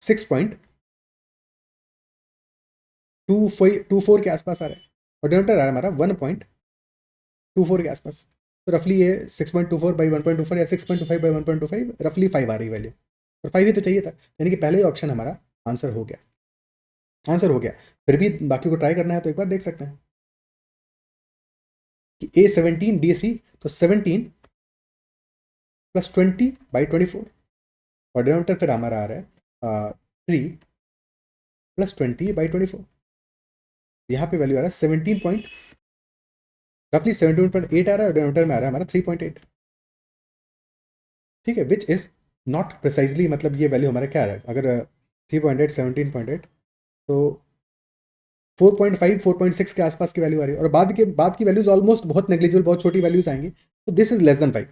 6.24 के आसपास आ रहा है, और डिनोमिनेटर आ रहा है हमारा 1.24 के आसपास, तो रफली ये 6.24/1.24 या 6.25/1.25 रफली 5 आ रही वैल्यू, और 5 ही तो चाहिए था, यानी कि पहले ही ऑप्शन हमारा आंसर हो गया। फिर भी बाकी को ट्राई करना है तो एक बार देख सकते हैं कि A17 D3, तो 17 + 20/24, और डिनोमिनेटर फिर हमारा आ रहा है 3 + 20/24, यहाँ पे वैल्यू आ रहा है 17.8 आ रहा है, और डिनोमिनेटर में आ रहा है हमारा 3.8, ठीक है, विच इज नॉट प्रिसाइजली, मतलब ये वैल्यू हमारा क्या आ रहा है, अगर 3.8 17.8 तो 4.5 4.6 के आसपास की वैल्यू आ रही है, और बाद की वैल्यूज ऑलमोस्ट बहुत नेग्लिजिबल, बहुत छोटी वैल्यूज आएंगी, तो दिस इज लेस देन 5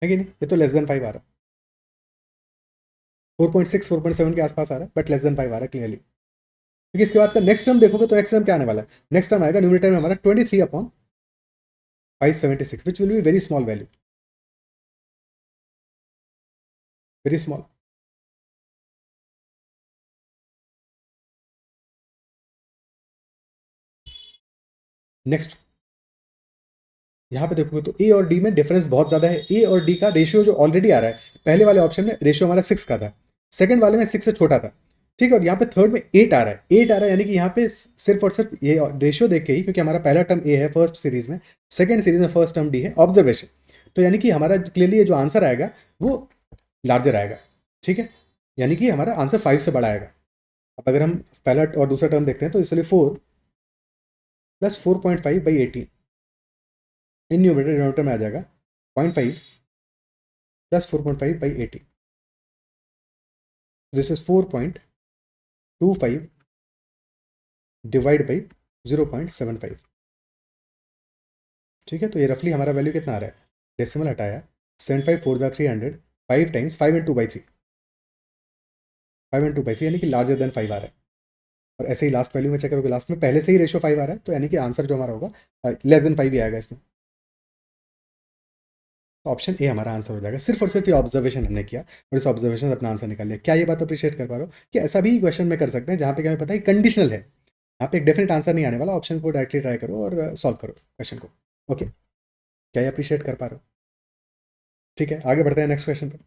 है कि नहीं, ये तो लेस देन 5 आ रहा है, 4.6 4.7 के आसपास आ रहा है, बट लेस देन 5 आ रहा है क्लियरली, क्योंकि इसके बाद का नेक्स्ट टर्म देखोगे तो नेक्स्ट टर्म क्या आने वाला है, नेक्स्ट टर्म आएगा न्यूमरेटर में हमारा 23/576 which will be very small value, very small. Next यहाँ पे देखोगे तो ए और डी में डिफरेंस बहुत ज़्यादा है, ए और डी का रेशियो जो ऑलरेडी आ रहा है, पहले वाले ऑप्शन में रेशियो हमारा 6 का था, सेकंड वाले में 6 से छोटा था, ठीक है, और यहाँ पे थर्ड में 8 आ रहा है, 8 आ रहा है, यानी कि यहाँ पे सिर्फ और सिर्फ ये रेशियो देख के ही, क्योंकि हमारा पहला टर्म ए है फर्स्ट सीरीज में, सेकंड सीरीज में फर्स्ट टर्म डी है, ऑब्जर्वेशन, तो यानी कि हमारा क्लियरली जो आंसर आएगा वो लार्जर आएगा, ठीक है, यानी कि हमारा आंसर 5 से बड़ा आएगा। अब अगर हम पहला और दूसरा टर्म देखते हैं तो इसलिए 4 + 4.5/18 इन न्यूमरेटर डिनोमिनेटर में आ जाएगा 0.5 + 4.5/18, दिस इज 4.25 डिवाइड बाई 0.75, ठीक है, तो ये रफली हमारा वैल्यू कितना आ रहा है, डेसिमल हटाया 7 5 4 300, 5 टाइम्स 5 × 2/3, 5 × 2/3 यानी कि लार्जर देन 5 आ रहा है, और ऐसे ही लास्ट वैल्यू में चेक करोगे, लास्ट में पहले से ही रेशियो 5 आ रहा है, तो यानी कि आंसर जो हमारा होगा लेस देन 5 ही आएगा इसमें, ऑप्शन ए हमारा आंसर हो जाएगा। सिर्फ और सिर्फ ये ऑब्जर्वेशन हमने किया और इस ऑब्जर्वेशन से अपना आंसर निकाल लिया। क्या ये बात अप्रिशिएट कर पा रहे हो कि ऐसा भी क्वेश्चन में कर सकते हैं जहाँ पे क्या हमें पता है कंडीशनल है, यहाँ पे एक डेफिनेट आंसर नहीं आने वाला, ऑप्शन को डायरेक्टली ट्राई करो और सॉल्व करो क्वेश्चन को। ओके, क्या ये अप्रिशिएट कर पा रहे हो? ठीक है, आगे बढ़ते हैं नेक्स्ट क्वेश्चन पर।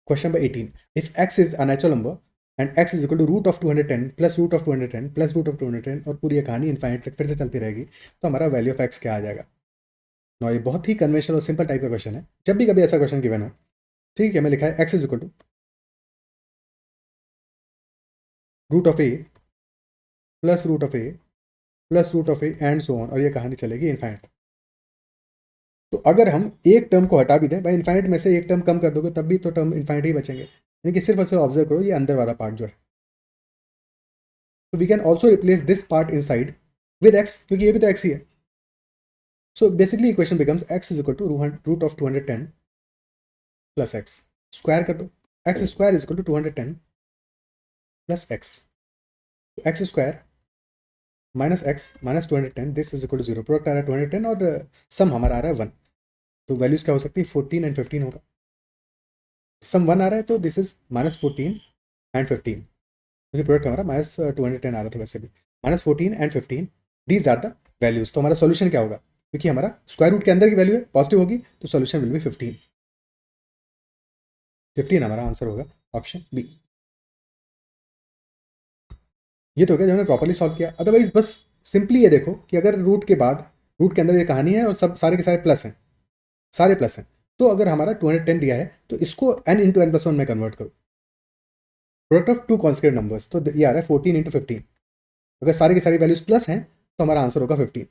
Question number 18, if x is a natural number and x is equal to √210 plus √210 plus √210 और पूरी ये कहानी इनफाइनाइट तक फिर से चलती रहेगी, तो हमारा वैल्यू ऑफ x क्या आ जाएगा? नो, ये बहुत ही कन्वेंशनल और सिंपल टाइप का क्वेश्चन है। जब भी कभी ऐसा क्वेश्चन गिवन हो, ठीक है, मैं लिखा है x is equal to √a plus √a plus √a and so on, और ये कहानी चलेगी इनफाइनाइट। तो अगर हम एक टर्म को हटा भी दें, भाई इनफाइनाइट में से एक टर्म कम कर दोगे तब भी तो टर्म इनफाइनाइट ही बचेंगे, यानी कि सिर्फ ऐसे ऑब्जर्व करो ये अंदर वाला पार्ट जो है। तो we can also replace this part inside with x, क्योंकि ये भी तो x ही है। So basically equation becomes x is equal to √210 plus x, square कर दो, x square is equal to 210 plus x, x square minus x minus 210, this is equal to 0, product आ रहा है 210 और सम हमारा आ रहा है 1, तो वैल्यूज क्या हो सकती है 14 एंड 15 होगा। सम 1 आ रहा है तो दिस इज -14 एंड 15, क्योंकि प्रोडक्ट हमारा -210 आ रहा था वैसे भी, -14 and 15, these are the values. तो हमारा सॉल्यूशन क्या होगा, क्योंकि हमारा स्क्वायर रूट के अंदर की वैल्यू है पॉजिटिव होगी, तो सॉल्यूशन विल बी 15 हमारा आंसर होगा ऑप्शन बी। ये तो हो गया जो हमने प्रॉपर्ली सॉल्व किया। अदरवाइज बस सिंपली ये देखो कि अगर रूट के अंदर ये कहानी है और सब सारे के सारे प्लस हैं, सारे प्लस हैं, तो अगर हमारा 210 दिया है तो इसको n × n+1 में कन्वर्ट करो, product of two constituent numbers, तो ये आ रहा है 14 × 15। अगर सारी की सारी वैल्यूज प्लस हैं तो हमारा आंसर होगा 15।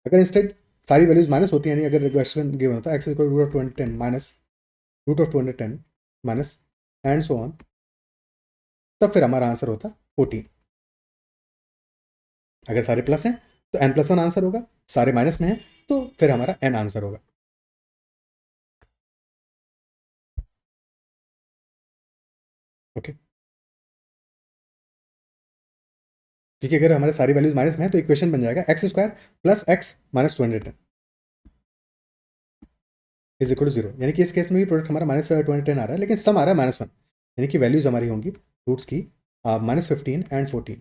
अगर इंस्टेड सारी वैल्यूज माइनस होती हैं, यानी अगर क्वेश्चन गिवन होता है x equal root of 210 minus √210 minus and so on, तब फिर हमारा आंसर होता 14। अगर सारे प्लस हैं तो n+1 आंसर होगा, सारे माइनस में हैं तो फिर हमारा n आंसर होगा। ओके, क्योंकि अगर हमारे सारी वैल्यूज माइनस में है तो इक्वेशन बन जाएगा X square plus X minus 210 is equal to zero. यानी कि इस केस में भी प्रोडक्ट हमारा माइनस 210 आ रहा है, लेकिन सम आ रहा है -1, यानी कि वैल्यूज हमारी होंगी रूट्स की -15 एंड 14,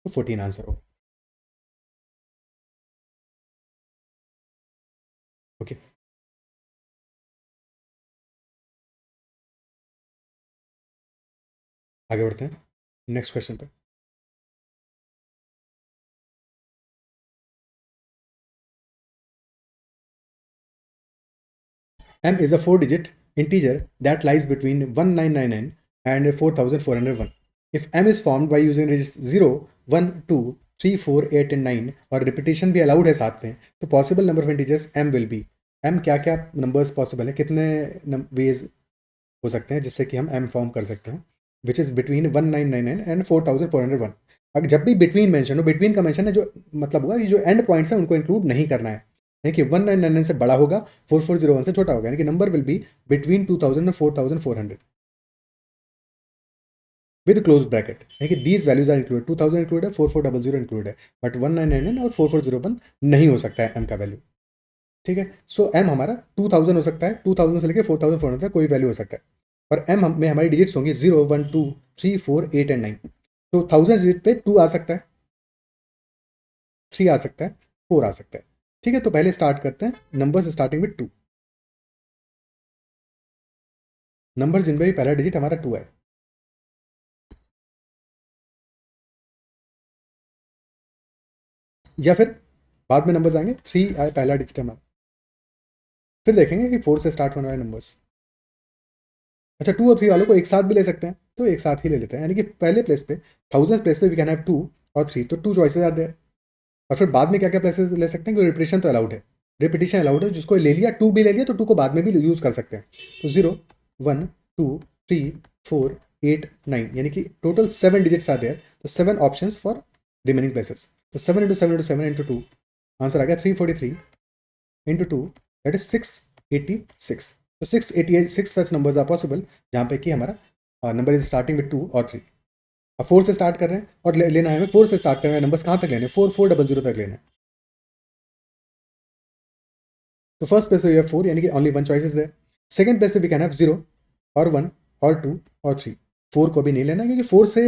तो 14 आंसर हो। ओके, आगे बढ़ते हैं नेक्स्ट क्वेश्चन पे। M is a 4-digit integer that lies between 1999 and 4401. If M is formed by using registers 0, 1, 2, 3, 4, 8 and 9 और रिपीटेशन भी अलाउड है साथ में, तो possible number of integers M will be. M क्या क्या नंबर्स पॉसिबल है, कितने वेज हो सकते हैं जिससे कि हम M फॉर्म कर सकते हैं, विच इज़ बिटवीन 1999 एंड 4401। अगर जब भी बिटवीन मेंशन हो, बिटवीन का मेंशन है जो मतलब हुआ, ये जो एंड पॉइंट्स हैं उनको इंक्लूड नहीं करना है। यानी कि 1999 से बड़ा होगा, 4401 से छोटा होगा, यानी कि number will be between 2000 and 4400 with close bracket. यानी कि these values are included, 2000 include है, 4400 इंक्लूड है, बट 1999 और 4401 नहीं हो सकता है एम का वैल्यू। ठीक है, सो एम हमारा 2000 हो सकता है, 2000 से लेकर 4400 तक कोई वैल्यू हो सकता है, और एम में हमारी डिजिट्स होंगी 0, 1, 2, 3, 4, 8 एंड 9। तो 1000 डिजिट पे 2 आ सकता है, 3 आ सकता है, 4 आ सकता है। ठीक है, तो पहले स्टार्ट करते हैं नंबर्स स्टार्टिंग विद 2। नंबर जिनमें भी पहला डिजिट हमारा 2 है, या फिर बाद में नंबर्स आएंगे, 3 आए पहला डिजिट हमारा, फिर देखेंगे कि 4 से स्टार्ट होने वाले नंबर्स। अच्छा, 2 और 3 वालों को एक साथ भी ले सकते हैं, तो एक साथ ही ले लेते हैं, यानी कि पहले प्लेस पे, 1000 प्लेस पे वी कैन हैव 2 और 3, तो 2 चॉइसेस आर देयर। और फिर बाद में क्या क्या प्लेसेस ले सकते हैं, क्योंकि रिपीटिशन तो अलाउड है, रिपीटिशन अलाउड है, जिसको ले लिया 2 भी ले लिया तो 2 को बाद में भी यूज़ कर सकते हैं। तो 0, 1, 2, 3, 4, 8, 9, यानी कि टोटल 7 डिजिट्स आर देयर, तो 7 ऑप्शंस फॉर रिमेनिंग प्लेसेस। तो 7 इंटू 7 इंटू 7 इंटू 2, आंसर आ गया 343 इंटू 2, दैट इज 686। तो 686 सच नंबर्स आर पॉसिबल जहाँ पे कि हमारा नंबर इज स्टार्टिंग विद 2 और 3। अब 4 से स्टार्ट कर रहे हैं और लेना है हमें, 4 से स्टार्ट कर रहे हैं, नंबर्स कहाँ तक लेने हैं, 4400 तक लेना है। तो फर्स्ट प्लेस पे वी हैव 4, यानी कि only one choice is there. Second place पे वी कैन हैव 0 और 1 और 2 और 3। 4 को भी नहीं लेना, क्योंकि 4 से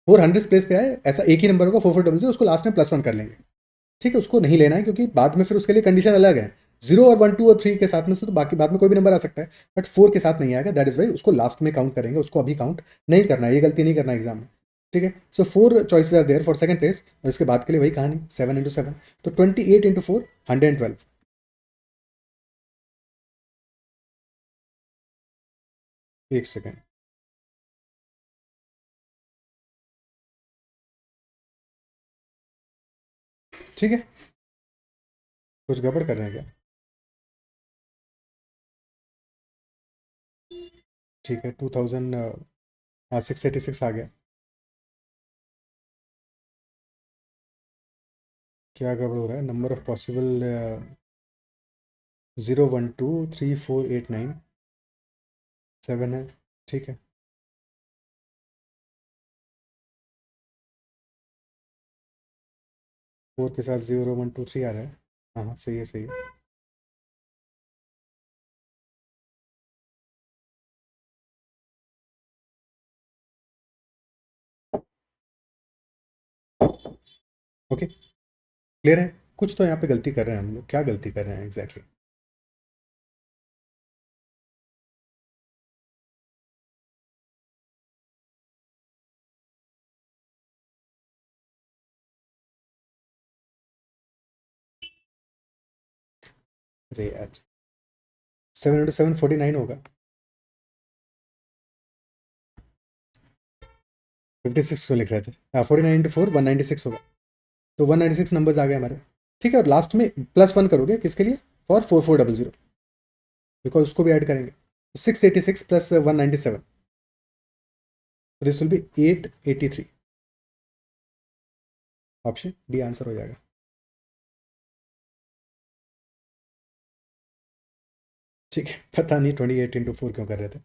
400 प्लेस पे आए, ऐसा एक ही नंबर होगा 4400, उसको लास्ट में +1 कर लेंगे। ठीक है, उसको नहीं लेना है, क्योंकि बाद में फिर उसके लिए कंडीशन अलग है। 0 और 1, 2 और 3 के साथ में से तो बाकी बाद में कोई भी नंबर आ सकता है, बट 4 के साथ नहीं आएगा, दैट इज वाई उसको लास्ट में काउंट करेंगे, उसको अभी काउंट नहीं करना है, ये गलती नहीं करना एग्जाम में। ठीक है, so 4 choices are there for second place, और इसके बाद के लिए वही कहानी, 7 इंटू 7, तो 28 इंटू 4, 112। एक सेकेंड, ठीक है, कुछ गड़बड़ कर रहे हैं क्या? ठीक है, 2000, हाँ 686 आ गया। क्या गड़बड़ हो रहा है, नंबर ऑफ पॉसिबल 0, 1, 2, 3, 4, 8, 9, 7 है। ठीक है, 4 के साथ 0, 1, 2, 3 आ रहा है। हाँ हाँ, सही है सही है। ओके, क्लियर है। कुछ तो यहाँ पे गलती कर रहे हैं हम लोग, क्या गलती कर रहे हैं एग्जैक्टली? अरे यार, 7 इंटू 7 49 होगा, 56 को लिख रहे थे, हाँ 49 इंटू 4 196 होगा, तो 196 नंबर्स आ गए हमारे। ठीक है, और लास्ट में +1 करोगे किसके लिए, फॉर 4400, बिकॉज उसको भी ऐड करेंगे, 686 plus 197, this will B 883। Option D answer हो जाएगा। ठीक है, पता नहीं 28 इंटू 4 क्यों कर रहे थे।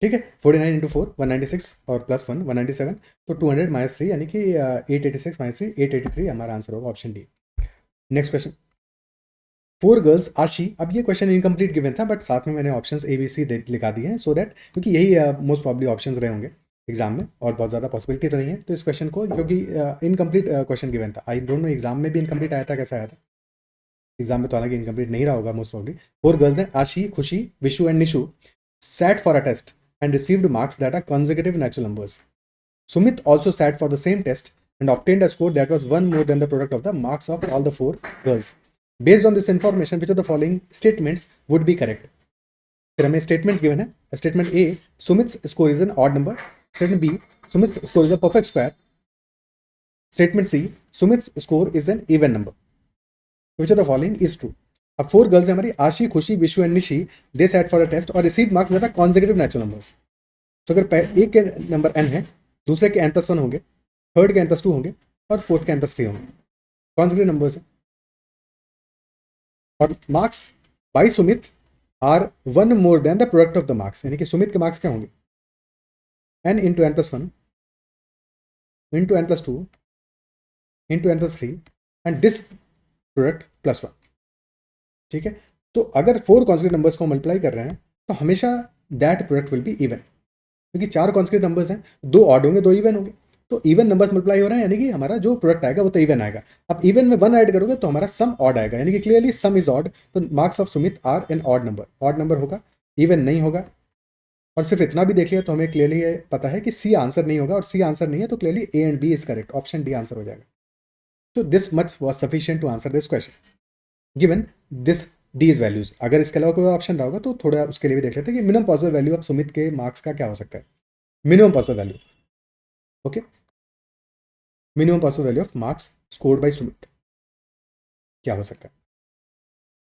ठीक है, 49 इंटू 4 196 और प्लस 1 197, तो 200 माइनस 3 यानी कि 886 माइनस 3 883 हमारा आंसर होगा option D. Next question, 4 girls आशी, अब ये क्वेश्चन इनकम्प्लीट गिवन था बट साथ में मैंने ऑप्शंस ए बी सी लिखा दिए हैं सो दैट, क्योंकि यही मोस्ट प्रॉब्ली ऑप्शंस रहे होंगे एग्जाम में और बहुत ज़्यादा पॉसिबिलिटी तो नहीं है, तो इस क्वेश्चन को, क्योंकि इनकम्प्लीट क्वेश्चन गिवन था, आई डोंट नो एग्जाम में भी इनकम्प्लीट आया था कैसा आया था, एग्जाम में तो हालांकि इनकम्प्लीट नहीं रहा होगा मोस्ट प्रॉब्ली। 4 गर्ल्स हैं, आशी, Khushi, Vishu and Nishu, sat for a test and received marks that are consecutive natural numbers. Sumit also sat for the same test and obtained a score that was one more than the product of the marks of all the 4 girls. Based on this information, which of the following statements would be correct? फिर हमें statements given है. Statement A, Sumit's score is an odd number. Statement B, Sumit's score is a perfect square. Statement C, Sumit's score is an even number. Which of the following is true? अब 4 girls है हमारी, Ashi, Khushi, Vishu and Nishi, they sat for a test और receive marks that are consecutive natural numbers. तो अगर एक के number n है, दूसरे के n+1 होंगे, थर्ड के n+2 होंगे और फोर्थ के n+3 होंगे, कॉन्सेक्यूटिव नंबर्स है। और marks by Sumit are one more than the product of the marks, यानी कि सुमित के मार्क्स क्या होंगे, n into n+1 into n+2 into n+3 and this product +1। ठीक है, तो अगर 4 कॉन्सेक्यूटिव नंबर्स को मल्टीप्लाई कर रहे हैं तो हमेशा that product will be even, क्योंकि 4 कॉन्सेक्यूटिव नंबर्स हैं, 2 ऑड होंगे 2 इवन होंगे, तो इवन नंबर्स मल्टीप्लाई हो रहे हैं यानी कि हमारा जो प्रोडक्ट आएगा वो तो इवन आएगा। अब इवन में 1 ऐड करोगे तो हमारा सम ऑड आएगा, यानी कि क्लियरली सम इज ऑड, तो marks of Sumit are an odd number होगा, इवन नहीं होगा। और सिर्फ इतना भी देख लिया तो हमें क्लियरली पता है कि सी आंसर नहीं होगा, और सी आंसर नहीं है तो clearly A and B is correct, option D answer हो जाएगा। तो this much was sufficient to answer this question given this these values. अगर इसके अलावा कोई ऑप्शन रहा होगा तो थोड़ा उसके लिए भी देख लेते हैं कि minimum possible value of Sumit के मार्क्स का क्या हो सकता है, minimum possible value. Okay, minimum possible value of marks scored by Sumit क्या हो सकता है।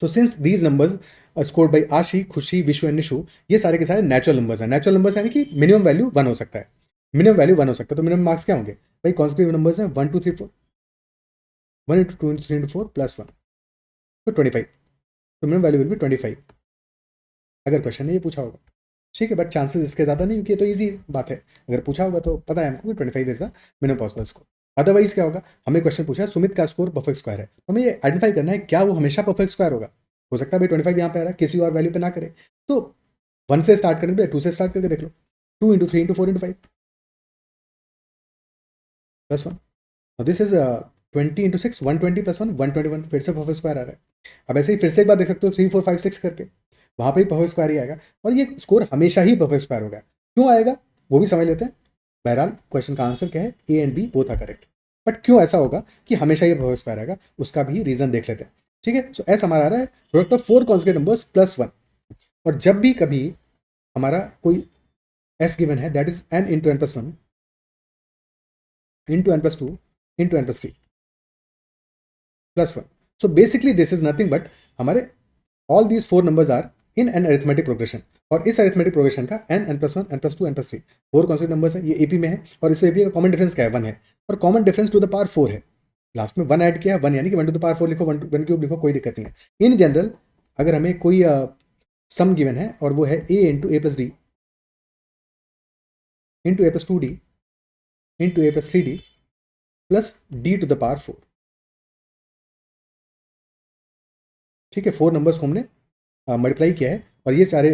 तो since these numbers scored by आशी, खुशी, विशु एंड निशु, ये सारे के सारे नेचुरल नंबर्स हैं। नेचुरल नंबर्स यानी कि मिनिमम वैल्यू 1 हो सकता है, मिनिमम वैल्यू 1 हो सकता है, तो मिनिमम मार्क्स क्या होंगे भाई, कॉन्सेक्यूटिव नंबर्स हैं 1 2 3 4, 1 इंटू 2 इंटू 3 इंटू 4 प्लस 1, तो 25, तो मिनिमम वैल्यू विल बी 25 अगर क्वेश्चन ने ये पूछा होगा। ठीक है, बट चांसेस इसके ज़्यादा नहीं, क्योंकि ये तो ईजी बात है, अगर पूछा होगा तो पता है हमको कि 25 is the minimum possible score. Otherwise क्या होगा, हमें क्वेश्चन पूछा है सुमित का स्कोर परफेक्ट स्क्वायर है, तो हमें ये आइडेंटिफाई करना है क्या वो हमेशा परफेक्ट स्क्वायर होगा। हो सकता है भाई 25 यहाँ पे आ रहा है, किसी और वैल्यू पे ना करे, तो 1 से स्टार्ट करने पे 2 से स्टार्ट करके देख लो, 2 इंटू 3 इंटू 4 इंटू 5 प्लस 1, और दिस इज 20 इंटू 6 120 प्लस 1 121, फिर से परफेक्ट स्क्वायर आ रहा है। अब ऐसे ही फिर से एक बार देख सकते हो 3 4 5 6 करके, वहाँ पे ही परफेक्ट स्क्वायर ही आएगा, और ये स्कोर हमेशा ही परफेक्ट स्क्वायर होगा। क्यों आएगा वो भी समझ लेते हैं। बहरहाल क्वेश्चन का आंसर क्या है, A and B both are correct, but क्यों ऐसा होगा कि हमेशा ये परफेक्ट स्क्वायर आएगा, उसका भी रीजन देख लेते हैं। ठीक है, सो एस हमारा आ रहा है product of 4 consecutive numbers plus 1, और जब भी कभी हमारा कोई एस गिवन है that is N into N plus 1 into N plus 2 into N plus 3 plus 1, so basically this is nothing but हमारे all these 4 numbers are in an arithmetic progression, और इस अरिथमेटिक प्रोग्रेशन का n n+1 n+2 n+3 4 consecutive numbers है, ये AP में है, और इस एपी का कॉमन डिफरेंस क्या है 1 है, और common difference to the power 4 है, लास्ट में 1 ऐड किया है 1, यानी कि 1 टू द पावर 4 लिखो, 1 क्यूब लिखो, कोई दिक्कत नहीं है। इन जनरल अगर हमें कोई सम गिवन है और वो है a into A plus D into A plus 2d into A plus 3d plus D to the power 4, ठीक है, 4 नंबर्स को हमने मल्टीप्लाई किया है, और ये सारे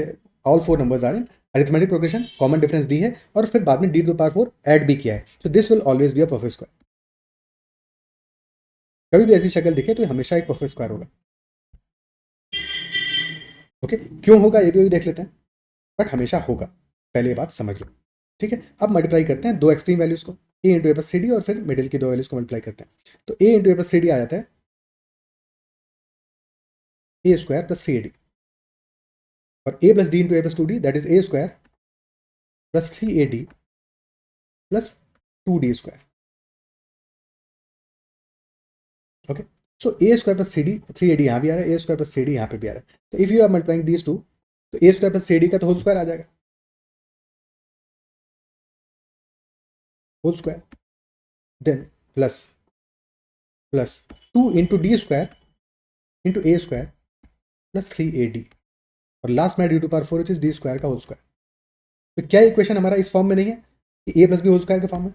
ऑल 4 नंबर्स आ रहे हैं arithmetic progression, common difference D है, और फिर बाद में D to the power 4 add भी किया है, तो this will always be a perfect square. कभी भी ऐसी शक्ल दिखे तो हमेशा एक परफेक्ट स्क्वायर होगा। ओके, क्यों होगा ये भी देख लेते हैं, बट हमेशा होगा, पहले ये बात समझ लो। ठीक है, अब मल्टीप्लाई करते हैं दो एक्सट्रीम वैल्यूज को, ए इंटू ए प्लस 3d, और फिर मिडिल की दो वैल्यूज को मल्टीप्लाई करते हैं, तो ए इंटू ए प्लस 3d आ जाता है ए स्क्वायर प्लस 3ad, और A plus D into A plus 2d that is A square plus 3ad plus 2d square. Okay, so A square plus 3ad यहाँ भी आ रहा है, ए स्क्वायर प्लस 3d यहाँ पे भी आ रहा है, तो if you are multiplying these two, तो ए स्क्वायर प्लस 3d का तो होल स्क्वायर आ जाएगा, whole square, then plus plus 2 into D square into A square plus 3ad, और लास्ट में D to power 4 which is D square का whole square. तो क्या इक्वेशन हमारा इस फॉर्म में नहीं है कि A plus B whole square के फॉर्म में,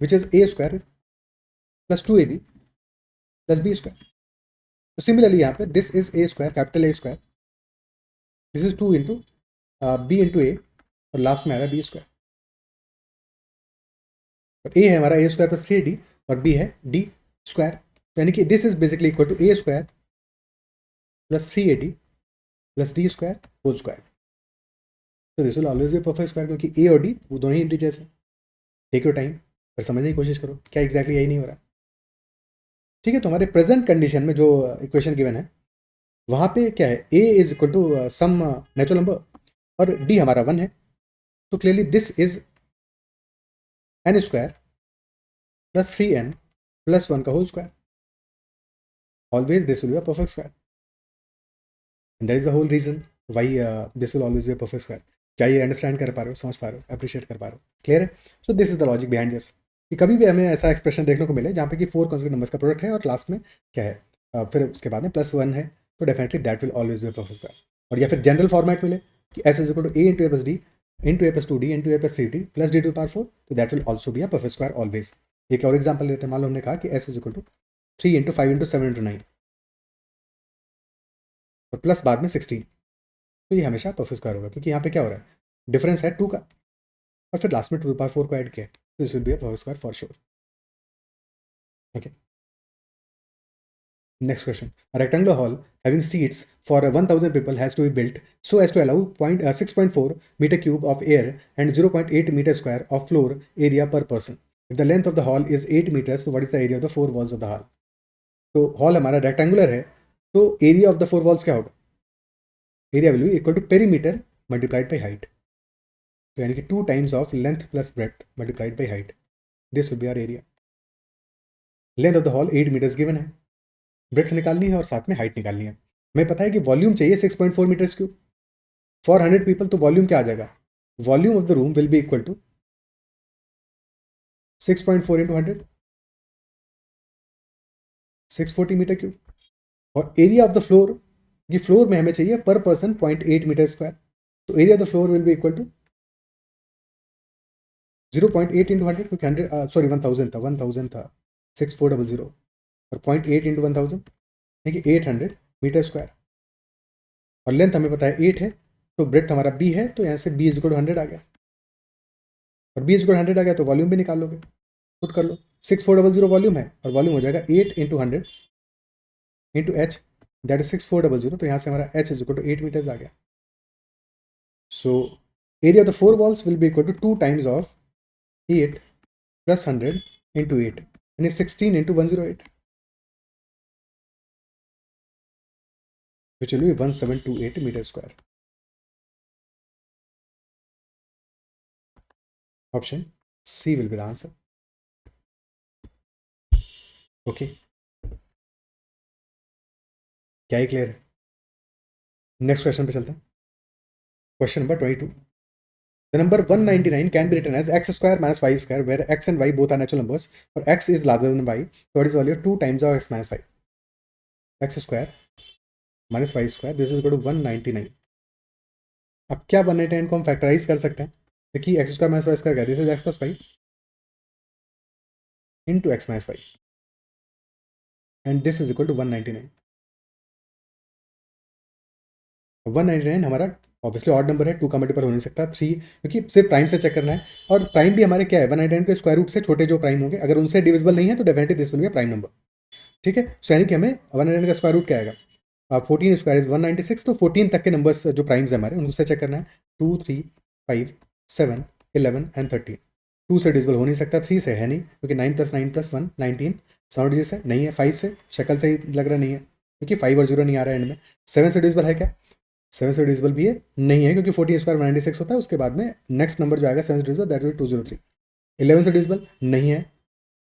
which is A square plus 2ab plus B square. तो सिमिलरली यहाँ पे this is A square, capital A square, this is 2 into B into A, और लास्ट में आ रहा है बी स्क्वायर। और ए है हमारा ए स्क्वायर प्लस 3d और बी है डी स्क्वायर, तो यानी कि this is basically equal to A square plus 3ad plus D square whole square. तो this will always be perfect square, क्योंकि ए और डी वो दोनों ही इंटीजर्स हैं। टेक योर टाइम, पर समझने की कोशिश करो क्या एग्जैक्टली यही नहीं हो रहा। ठीक है, तो हमारे प्रेजेंट कंडीशन में जो इक्वेशन गिवन है वहाँ पे क्या है, A is equal to some natural number और डी हमारा 1 है, तो clearly this is N square plus 3n plus 1 का whole square. Always this will be a perfect square, and that is the whole reason why this will always be a perfect square. क्या ये understand कर पा रहे हो, समझ पा रहे हो, अप्रिशिएट कर पा रहे हो, क्लियर है? So this is the logic behind this, कि कभी भी हमें ऐसा एक्सप्रेशन देखने को मिले जहाँ पे कि 4 कॉन्स्टिट्यूएंट नंबर्स का प्रोडक्ट है और लास्ट में क्या है फिर उसके बाद में +1 है, तो definitely that will always be perfect square. और या फिर जनरल फॉर्मेट मिले कि S is equal to A into A plus D into A plus 2d into A plus 3d plus D to power 4, तो that will also be a perfect square always. एक और example लेते हैं, मान लो हमने कहा कि S is equal to 3 into 5 into 7 into 9 और प्लस बाद में 16, तो ये हमेशा परफेक्ट स्क्वायर होगा, क्योंकि यहाँ पे क्या हो रहा है, डिफरेंस है 2 का और फिर लास्ट में 2 पावर 4 को ऐड किया, तो this will be a perfect square for sure. Okay, next question. A rectangular hall having seats for 1000 people has to be built so as to allow 6.4 meter cube of air and 0.8 meter square of floor area per person. If the length of the hall is 8 meters, so what is the area of the 4 walls of the hall? तो hall हमारा rectangular है, तो area of the 4 walls क्या होगा, area will be equal to perimeter multiplied by height, तो यानी कि 2 times of length plus breadth multiplied by height, this will be our area. Length of the hall 8 metres given है, breadth निकालनी है और साथ में हाइट निकालनी है। हमें पता है कि वॉल्यूम चाहिए 6.4 मीटर्स क्यूब फॉर 100 पीपल, तो वॉल्यूम क्या आ जाएगा, volume of the room will be equal to 6.4 into 100, 640 metre cube. और एरिया ऑफ द फ्लोर, ये फ्लोर में हमें चाहिए पर पर्सन 0.8 मीटर स्क्वायर, तो area of the floor will be equal to 0.8 into 100, क्योंकि 100 सॉरी 1000 था 6400 और 0.8 इंटू 1000 देखिए 800 मीटर स्क्वायर, और लेंथ हमें पता है 8 है, तो ब्रेड्थ हमारा b है, तो यहाँ से b इज इक्वल टू 100 आ गया, और b इज इक्वल 100 आ गया तो वॉल्यूम भी निकाल लोगे, पुट कर लो, 6400 वॉल्यूम है और वॉल्यूम हो जाएगा 8 into 100 into H, that is 6400, तो यहाँ से हमारा h इज इक्वल टू 8 मीटर्स आ गया। So area of the 4 walls will be equal to 2 times of 8 plus 100 into 8 यानी 16 into 108, which will be 1728 meter square. Option C will be the answer. Okay, क्या ही क्लियर है? नेक्स्ट क्वेश्चन पे चलते हैं। Question number 22. The number 199 can be written as x square minus y square, where x and y both are natural numbers, or x is larger than y, so what is the value of 2 times of x minus 5? x square minus y square, this is equal to 199. अब क्या 199 को हम factorise कर सकते हैं, देखिए x square minus y square क्या है, this is x plus 5 into x minus 5 and this is equal to 199. 199 हमारा ऑब्वियसली ऑड नंबर है, 2 का मल्टीपल हो नहीं सकता 3, क्योंकि सिर्फ प्राइम से चेक करना है, और प्राइम भी हमारे क्या है 199 के स्क्वायर रूट से छोटे जो प्राइम होंगे, अगर उनसे डिविजिबल नहीं है तो definitely this will B prime number. ठीक है, सो यानी कि हमें 199 का स्क्वायर रूट क्या आएगा, 14 स्क्वायर इज 196, तो 14 तक के नंबर्स जो प्राइम्स है हमारे उनसे चेक करना है, 2 3 5 7 11 एंड 13, 2 से डिविजिबल हो नहीं सकता, 3 से है नहीं, क्योंकि 9 + 9 + 1 19, 7 डिजिट से नहीं है, 5 से शक्ल से ही लग रहा नहीं है, क्योंकि 5 और 0 नहीं आ रहा है एंड में, 7 से डिविजिबल है क्या, 7 से डिविजिबल भी है नहीं है, क्योंकि 14 स्क्वायर 96 होता है, उसके बाद में नेक्स्ट नंबर जो आएगा 7 से डिविजिबल दैट विल 203, 11 से डिविजिबल नहीं है,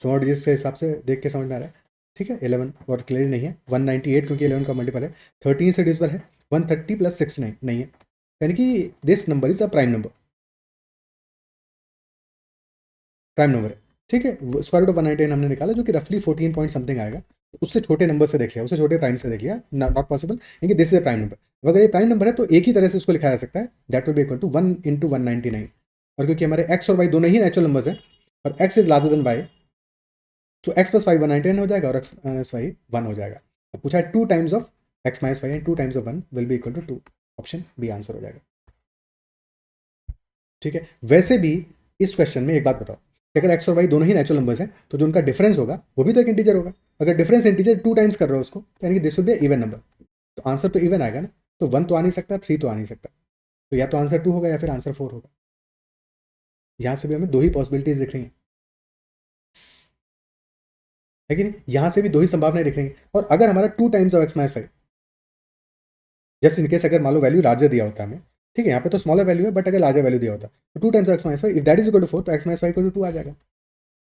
स्मॉल डिजिट के हिसाब से देख के समझ में आ रहा है, ठीक है, 11 और क्लियर नहीं है, 198 क्योंकि 11 का मल्टीपल है, 13 से डिविजिबल है, 130 + 69 नहीं है, यानी कि this number is a prime number, prime number है, ठीक है। स्क्वायर रूट ऑफ 199 हमने निकाला जो कि रफली 14 पॉइंट समथिंग आएगा, उससे छोटे नंबर से देख लिया, उससे छोटे प्राइम से देख लिया, नॉट पॉसिबल, क्योंकि this is a prime number. अगर ये प्राइम नंबर है तो एक ही तरह से उसको लिखा जा सकता है, that will be equal to 1 into 199। और क्योंकि हमारे एक्स और वाई दोनों ही नेचुरल नंबर्स हैं और X is larger than Y, तो एक्स प्लस वाई 199 हो जाएगा और एक्स माइनस वाई 1 हो जाएगा। अब पूछा है 2 times of X minus Y and 2 times of 1 will be equal to 2। Option B answer हो जाएगा। ठीक है, वैसे भी इस क्वेश्चन में एक बात बताओ कि अगर एक्स और वाई दोनों ही नेचुरल नंबर्स हैं तो जो उनका डिफरेंस होगा वो भी तो एक इंटीजर होगा। अगर डिफरेंस इंटीजर 2 टाइम्स कर रहे हो उसको, तो यानी कि this will be even number, तो आंसर तो इवन आएगा ना। तो 1 तो आ नहीं सकता, 3 तो आ नहीं सकता, तो या तो आंसर 2 होगा या फिर आंसर 4 होगा। यहाँ से भी हमें दो ही पॉसिबिलिटीज दिख रही हैं, है कि नहीं? यहाँ से भी दो ही संभावनाएं दिख रही हैं। और अगर हमारा 2 times of X minus five, just in case अगर मान लो वैल्यू लार्जर दिया होता है हमें, ठीक है, यहाँ पे तो स्मॉलर वैल्यू है, बट अगर लार्जर वैल्यू दिया होता तो 2 times of X minus five, if that is equal to 4, तो X minus five equal to 2 आ जाएगा।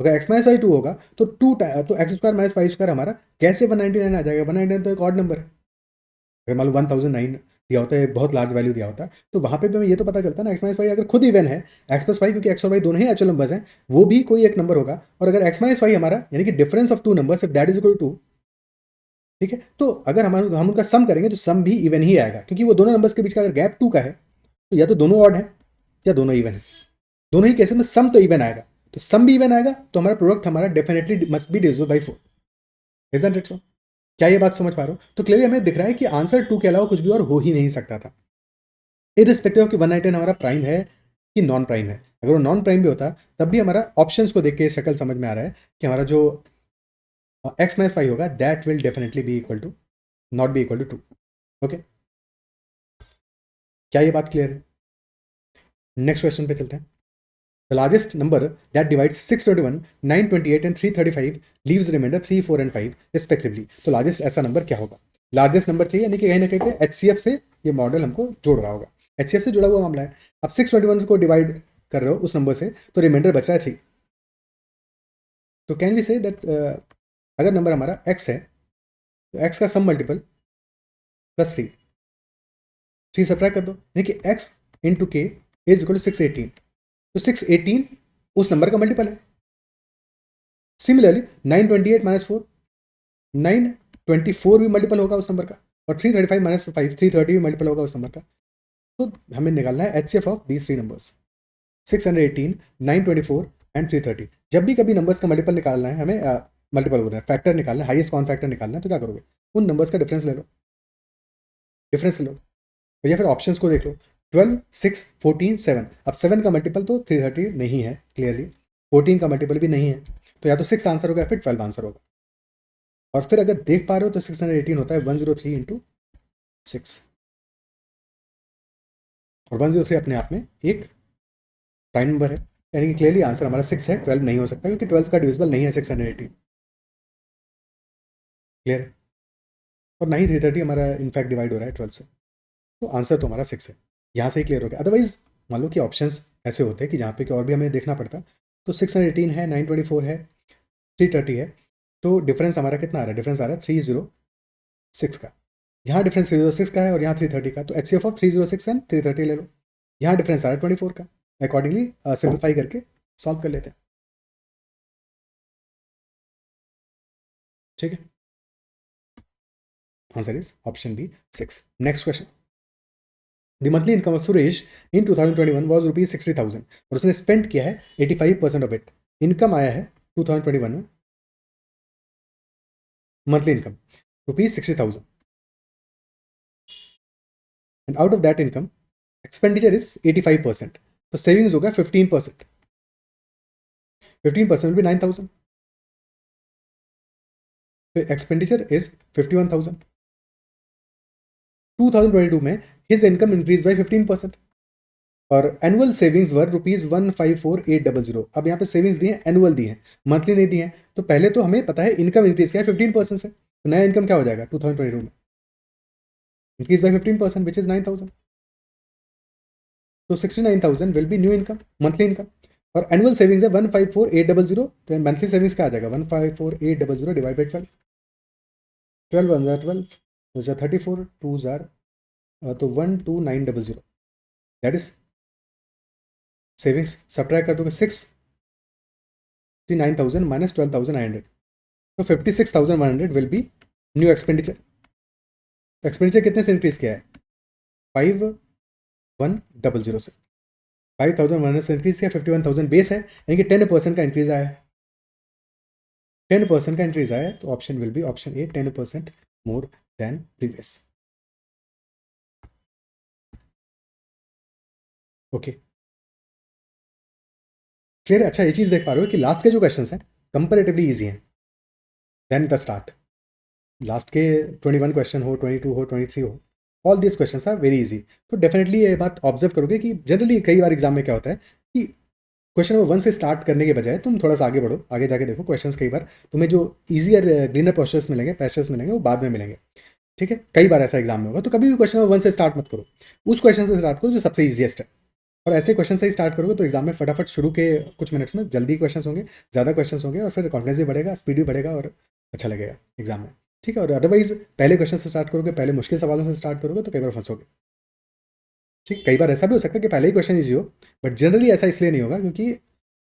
अगर एक्स माइनस वाई 2 होगा तो तो X square minus Y square हमारा कैसे 199 आ जाएगा? 199 तो एक ऑड नंबर है। अगर मान लो 1009 दिया होता है, बहुत लार्ज वैल्यू दिया होता, तो वहाँ पे भी हमें ये तो पता चलता ना एक्स माइनस वाई अगर खुद इवन है, एक्स प्लस वाई, क्योंकि एक्स और वाई दोनों ही नेचुरल नंबर्स हैं, वो भी कोई एक नंबर होगा। और अगर एक्स माइनस वाई हमारा यानी कि difference of two numbers, if that is equal to 2, ठीक है, तो अगर हम उनका सम करेंगे तो सम भी इवन ही आएगा, क्योंकि वो दोनों नंबर्स के बीच का अगर गैप 2 का है तो या तो दोनों ऑड है या दोनों इवन है। दोनों ही केसेस में सम तो इवन आएगा, तो सम भी इवन आएगा, तो हमारा प्रोडक्ट हमारा definitely must be divisible by 4। Isn't it so? क्या ये बात समझ पा रहे हो? तो क्लियरली हमें दिख रहा है कि आंसर 2 के अलावा कुछ भी और हो ही नहीं सकता था, इरिस्पेक्टिव ऑफ कि 199 हमारा प्राइम है कि नॉन प्राइम है। अगर वो नॉन प्राइम भी होता तब भी हमारा ऑप्शंस को देख के शक्ल समझ में आ रहा है कि हमारा जो एक्स माइनस फाइव होगा that will definitely be equal to, not be equal to 2। Okay, क्या ये बात क्लियर है? नेक्स्ट क्वेश्चन पे चलते हैं। The largest number that divides 621, 928 and 335 leaves remainder 3, 4 and 5 respectively. तो लार्जेस्ट ऐसा नंबर क्या होगा? लार्जेस्ट नंबर चाहिए, यानी कि कहीं ना कहीं एचसीएफ से ये मॉडल हमको जोड़ रहा होगा, एचसीएफ से जुड़ा हुआ मामला है। अब 621 को डिवाइड कर रहे हो उस नंबर से, तो रिमाइंडर बच रहा है 3। तो कैन वी से दैट अगर नंबर हमारा x है तो x का सम मल्टीपल प्लस 3, 3 सब्ट्रैक्ट कर दो, यानी कि x इंटू के इज इक्वल टू 618। तो 618 उस नंबर का मल्टीपल है। सिमिलरली 928 माइनस 4, 924 भी मल्टीपल होगा उस नंबर का, और 335 माइनस 5, 330 भी मल्टीपल होगा उस नंबर का। तो हमें निकालना है HCF of these three numbers, 618, 924 and 330। जब भी कभी नंबर्स का मल्टीपल निकालना है हमें, मल्टीपल हो रहा है, फैक्टर निकालना है, हाईएस्ट कॉमन फैक्टर निकालना है, तो क्या करोगे? उन नंबर्स का डिफरेंस ले लो, डिफरेंस ले लो, या फिर ऑप्शंस को देख लो। 12, 6, 14, 7। अब 7 का मल्टीपल तो 330 नहीं है क्लियरली, 14 का मल्टीपल भी नहीं है, तो या तो 6 आंसर होगा या फिर 12 आंसर होगा। और फिर अगर देख पा रहे हो तो 618 होता है 103 इंटू 6, और 103 अपने आप में एक प्राइम नंबर है, यानी कि क्लियरली आंसर हमारा 6 है, 12 नहीं हो सकता, क्योंकि 12 का डिविजिबल नहीं है 618। क्लियर? और ना ही 330 हमारा इनफैक्ट डिवाइड हो रहा है 12 से, तो आंसर तो हमारा 6 है। यहाँ से ही क्लियर हो गया। अदरवाइज मान लो कि ऑप्शंस ऐसे होते हैं कि जहाँ पे कि और भी हमें देखना पड़ता, तो 618 है, 924 है, 330 है, तो डिफरेंस हमारा कितना आ रहा है? डिफरेंस आ रहा है 306 का। यहाँ डिफरेंस 306 का है और यहाँ 330 का, तो एचसीएफ ऑफ 306 एंड 330 ले लो। यहाँ डिफरेंस आ रहा है 24 का, अकॉर्डिंगली सिंप्लीफाई करके सॉल्व कर लेते हैं। ठीक है, answer is option B 6। Next question. The monthly income of Suresh in 2021 was rupees 60,000 और उसने स्पेंड किया है 85% ऑफ इट। इनकम आया है 2021 में, monthly income rupees 60,000, and out of that income expenditure is 85%, तो सेविंग्स होगा 15%, 15% विल बी 9,000, तो एक्सपेंडिचर इज 51,000। 2022 में हिज इनकम इंक्रीज बाय 15%, और एनुअल सेविंग्स वर रुपीज 154,800। अब यहाँ पे सेविंग्स दी है, एनुअल दी है, मंथली नहीं दी है। तो पहले तो हमें पता है इनकम इंक्रीज किया है 15% से, तो नया इनकम क्या हो जाएगा 2022 में? इंक्रीज बाय 15% विच इज 9,000, तो 69,000 will be new income, monthly income. और एनुअल सेविंग्स है 154,800, तो मंथली सेविंग्स क्या आ जाएगा? 154,800 डिवाइड बाई 12, 12 1 12 34, 2 तो 12900, दैट इज सेविंग्स। सब्ट्रैक्ट कर दोगे 6, 9,000 माइनस 12,900, तो 56,100 will be new expenditure. Expenditure कितने से इंक्रीज किया है? 5100 से 5,100 से इंक्रीज किया, 51,000 बेस है, यानी कि 10% का इंक्रीज आया है। 10% का इंक्रीज आया है, तो option will be option A, 10% more than previous. Okay, clear है? अच्छा, ये चीज देख पा रहे हो कि लास्ट के जो क्वेश्चन हैं कंपेरेटिवली इजी हैं देन द स्टार्ट। लास्ट के 21 क्वेश्चन हो, 22 हो, 23 हो, all this question are very easy. तो डेफिनेटली ये बात ऑब्जर्व करोगे कि जनरली कई बार एग्जाम में क्या होता है कि क्वेश्चन नंबर 1 से स्टार्ट करने के बजाय तुम थोड़ा सा आगे बढ़ो, आगे जाके देखो क्वेश्चंस कई बार तुम्हें जो ईजियर ग्रीनर पोस्चर्स मिलेंगे, पैसेज मिलेंगे, वो बाद में मिलेंगे। ठीक है, कई बार ऐसा एग्जाम में होगा, तो कभी भी क्वेश्चन नंबर 1 से स्टार्ट मत करो, उस क्वेश्चन से स्टार्ट करो जो सबसे ईजिएस्ट है। और ऐसे क्वेश्चन से ही स्टार्ट करोगे तो एग्जाम में फटाफट शुरू के कुछ मिनट्स में जल्दी क्वेश्चन होंगे, ज़्यादा क्वेश्चन होंगे, और फिर कॉन्फिडेंस भी बढ़ेगा, स्पीड भी बढ़ेगा, और अच्छा लगेगा एग्जाम में। ठीक है, और अदरवाइज पहले क्वेश्चन से स्टार्ट करोगे, पहले मुश्किल सवालों से स्टार्ट करोगे तो कई बार फंसोगे। ठीक, कई बार ऐसा भी हो सकता है कि पहले ही क्वेश्चन ईजी हो, बट जनरली ऐसा इसलिए नहीं होगा क्योंकि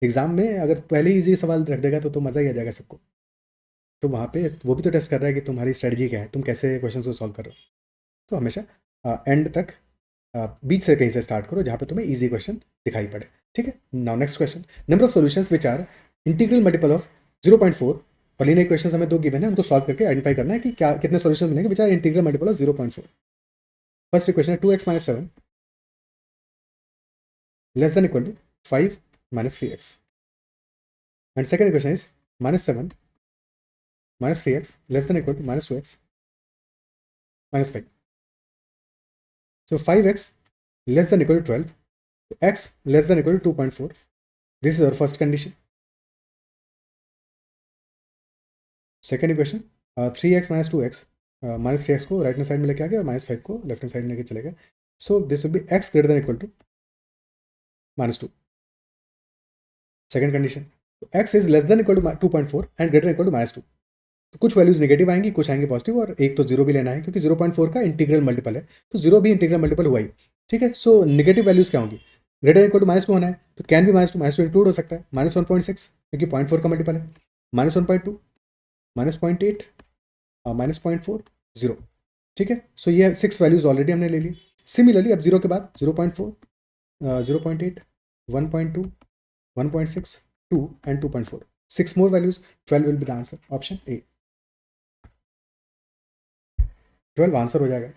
एग्जाम में अगर पहले ही ईजी सवाल रख देगा तो मज़ा ही आ जाएगा सबको। तो वहाँ पे वो भी तो टेस्ट कर रहा है कि तुम्हारी स्ट्रेटजी क्या है, तुम कैसे क्वेश्चन को सॉल्व कर रहे हो। तो हमेशा एंड तक बीच से कहीं से स्टार्ट करो जहाँ पे तुम्हें इजी क्वेश्चन दिखाई पड़े। ठीक है, now next question, number of solutions which are integral multiple of 0.4, और लीनियर क्वेश्चन हमें दो गिवन है, उनको सॉल्व करके आइडेंटिफाई करना है कि क्या कितने सॉल्यूशन मिलेंगे which are integral multiple of 0.4। First equation है 2x - 7 less than equal to 5 - 3x, and second equation is -7 - 3x less than equal to -2x -5. So 5x less than equal to 12, x less than equal to 2.4. This is our first condition. Second equation, 3x - 2x, -3x को right hand side में लेके आ गया और -5 को left hand side में लेके चले गए। So this will B x greater than equal to -2. Second condition, x is less than equal to 2.4 and greater than equal to -2. तो कुछ वैल्यूज नेगेटिव आएंगी, कुछ आएंगे पॉजिटिव, और एक तो जीरो भी लेना है क्योंकि 0.4 का इंटीग्रल मल्टीपल है, तो जीरो भी इंटीग्रल मल्टीपल हुआ ही। ठीक है, सो नेगेटिव वैल्यूज क्या होंगी? ग्रेटर इक्वल टू -2 होना है, तो कैन भी -2 इंक्लूड हो सकता है, -1.6 क्योंकि 0.4 का मल्टीपल है, -1.2, -0.8, -0.4, 0। ठीक है, सो ये 6 वैल्यूज ऑलरेडी हमने ले ली। सिमिलरली अब जीरो के बाद 0.4, 0.8, 1.2, 1.6, 2 and 2.4, 6 more values, 12 will be the answer, option A, 12 answer हो जाएगा।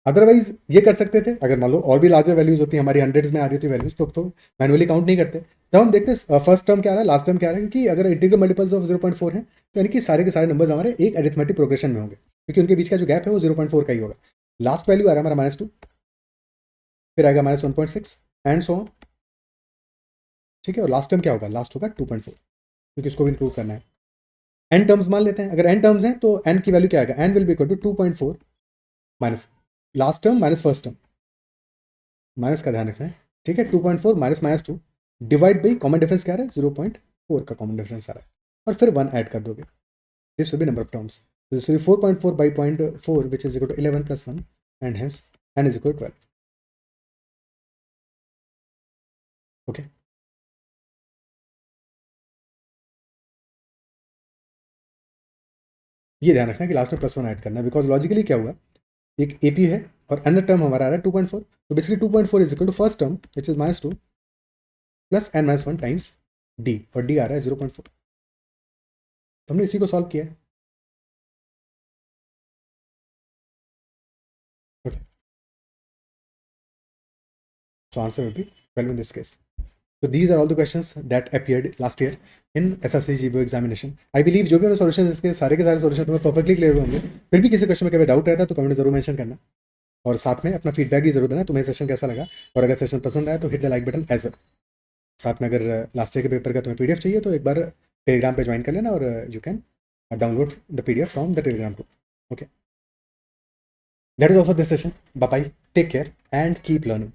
अदरवाइज ये कर सकते थे, अगर मान लो और भी लार्जर वैल्यूज होती है, हमारी हंड्रेड्स में आ रही होती वैल्यूज, तो मैनुअली काउंट नहीं करते, तब हम देखते फर्स्ट टर्म क्या आ रहा है, लास्ट टर्म क्या आ रहा है, क्योंकि अगर इंटीग्रल मल्टीपल्स ऑफ 0.4 है तो यानी कि सारे के सारे नंबर्स हमारे एक अरिथमेटिक प्रोग्रेशन में होंगे, क्योंकि उनके बीच का जो गैप है वो 0.4 का ही होगा। लास्ट वैल्यू आ रहा है हमारा -2, फिर आएगा -1.6 एंड सो ऑन। ठीक है, और लास्ट टर्म क्या होगा? लास्ट होगा 2.4, क्योंकि इसको भी इंक्लूड करना है। एन टर्म्स मान लेते हैं, अगर एन टर्म्स हैं तो एन की वैल्यू क्या आएगा? N will be equal to 2.4 minus last term minus first term, minus का ध्यान रखना है। ठीक है, 2.4 माइनस -2 डिवाइड बाई कॉमन डिफरेंस क्या आ रहा है? 0.4 का कॉमन डिफरेंस आ रहा है, और फिर 1 ऐड कर दोगे, this will be number of terms. This will be 4.4 by 0.4 which is equal to 11 + 1 and hence n is equal to 12। Okay, ये ध्यान रखना है कि लास्ट में +1 ऐड करना है, बिकॉज लॉजिकली क्या हुआ, एक AP है और अनदर टर्म हमारा आ रहा है 2.4, तो basically 2.4 is equal to first term which is -2 plus n - 1 times d, और d आ रहा है 0.4, तो हमने इसी को सॉल्व किया है। Okay, so answer will be 12 in this case. So these are all the questions that appeared last year in SSC GBO examination. I believe जो भी हमने सॉल्यूशन इसके सारे के सारे सॉल्यूशन तुम्हें परफेक्टली क्लियर होंगे। फिर भी किसी क्वेश्चन में कभी डाउट रहता है तो कमेंट जरूर मेंशन करना, और साथ में अपना फीडबैक भी जरूर देना, तुम्हें सेशन कैसा लगा, और अगर सेशन पसंद आया तो hit the like button as well. साथ में अगर लास्ट ईयर के पेपर का तुम्हें PDF चाहिए तो एक बार टेलीग्राम पे ज्वाइन कर लेना, और you can download the PDF from the Telegram group. Okay, that is all for this session, bye bye, take care and keep learning.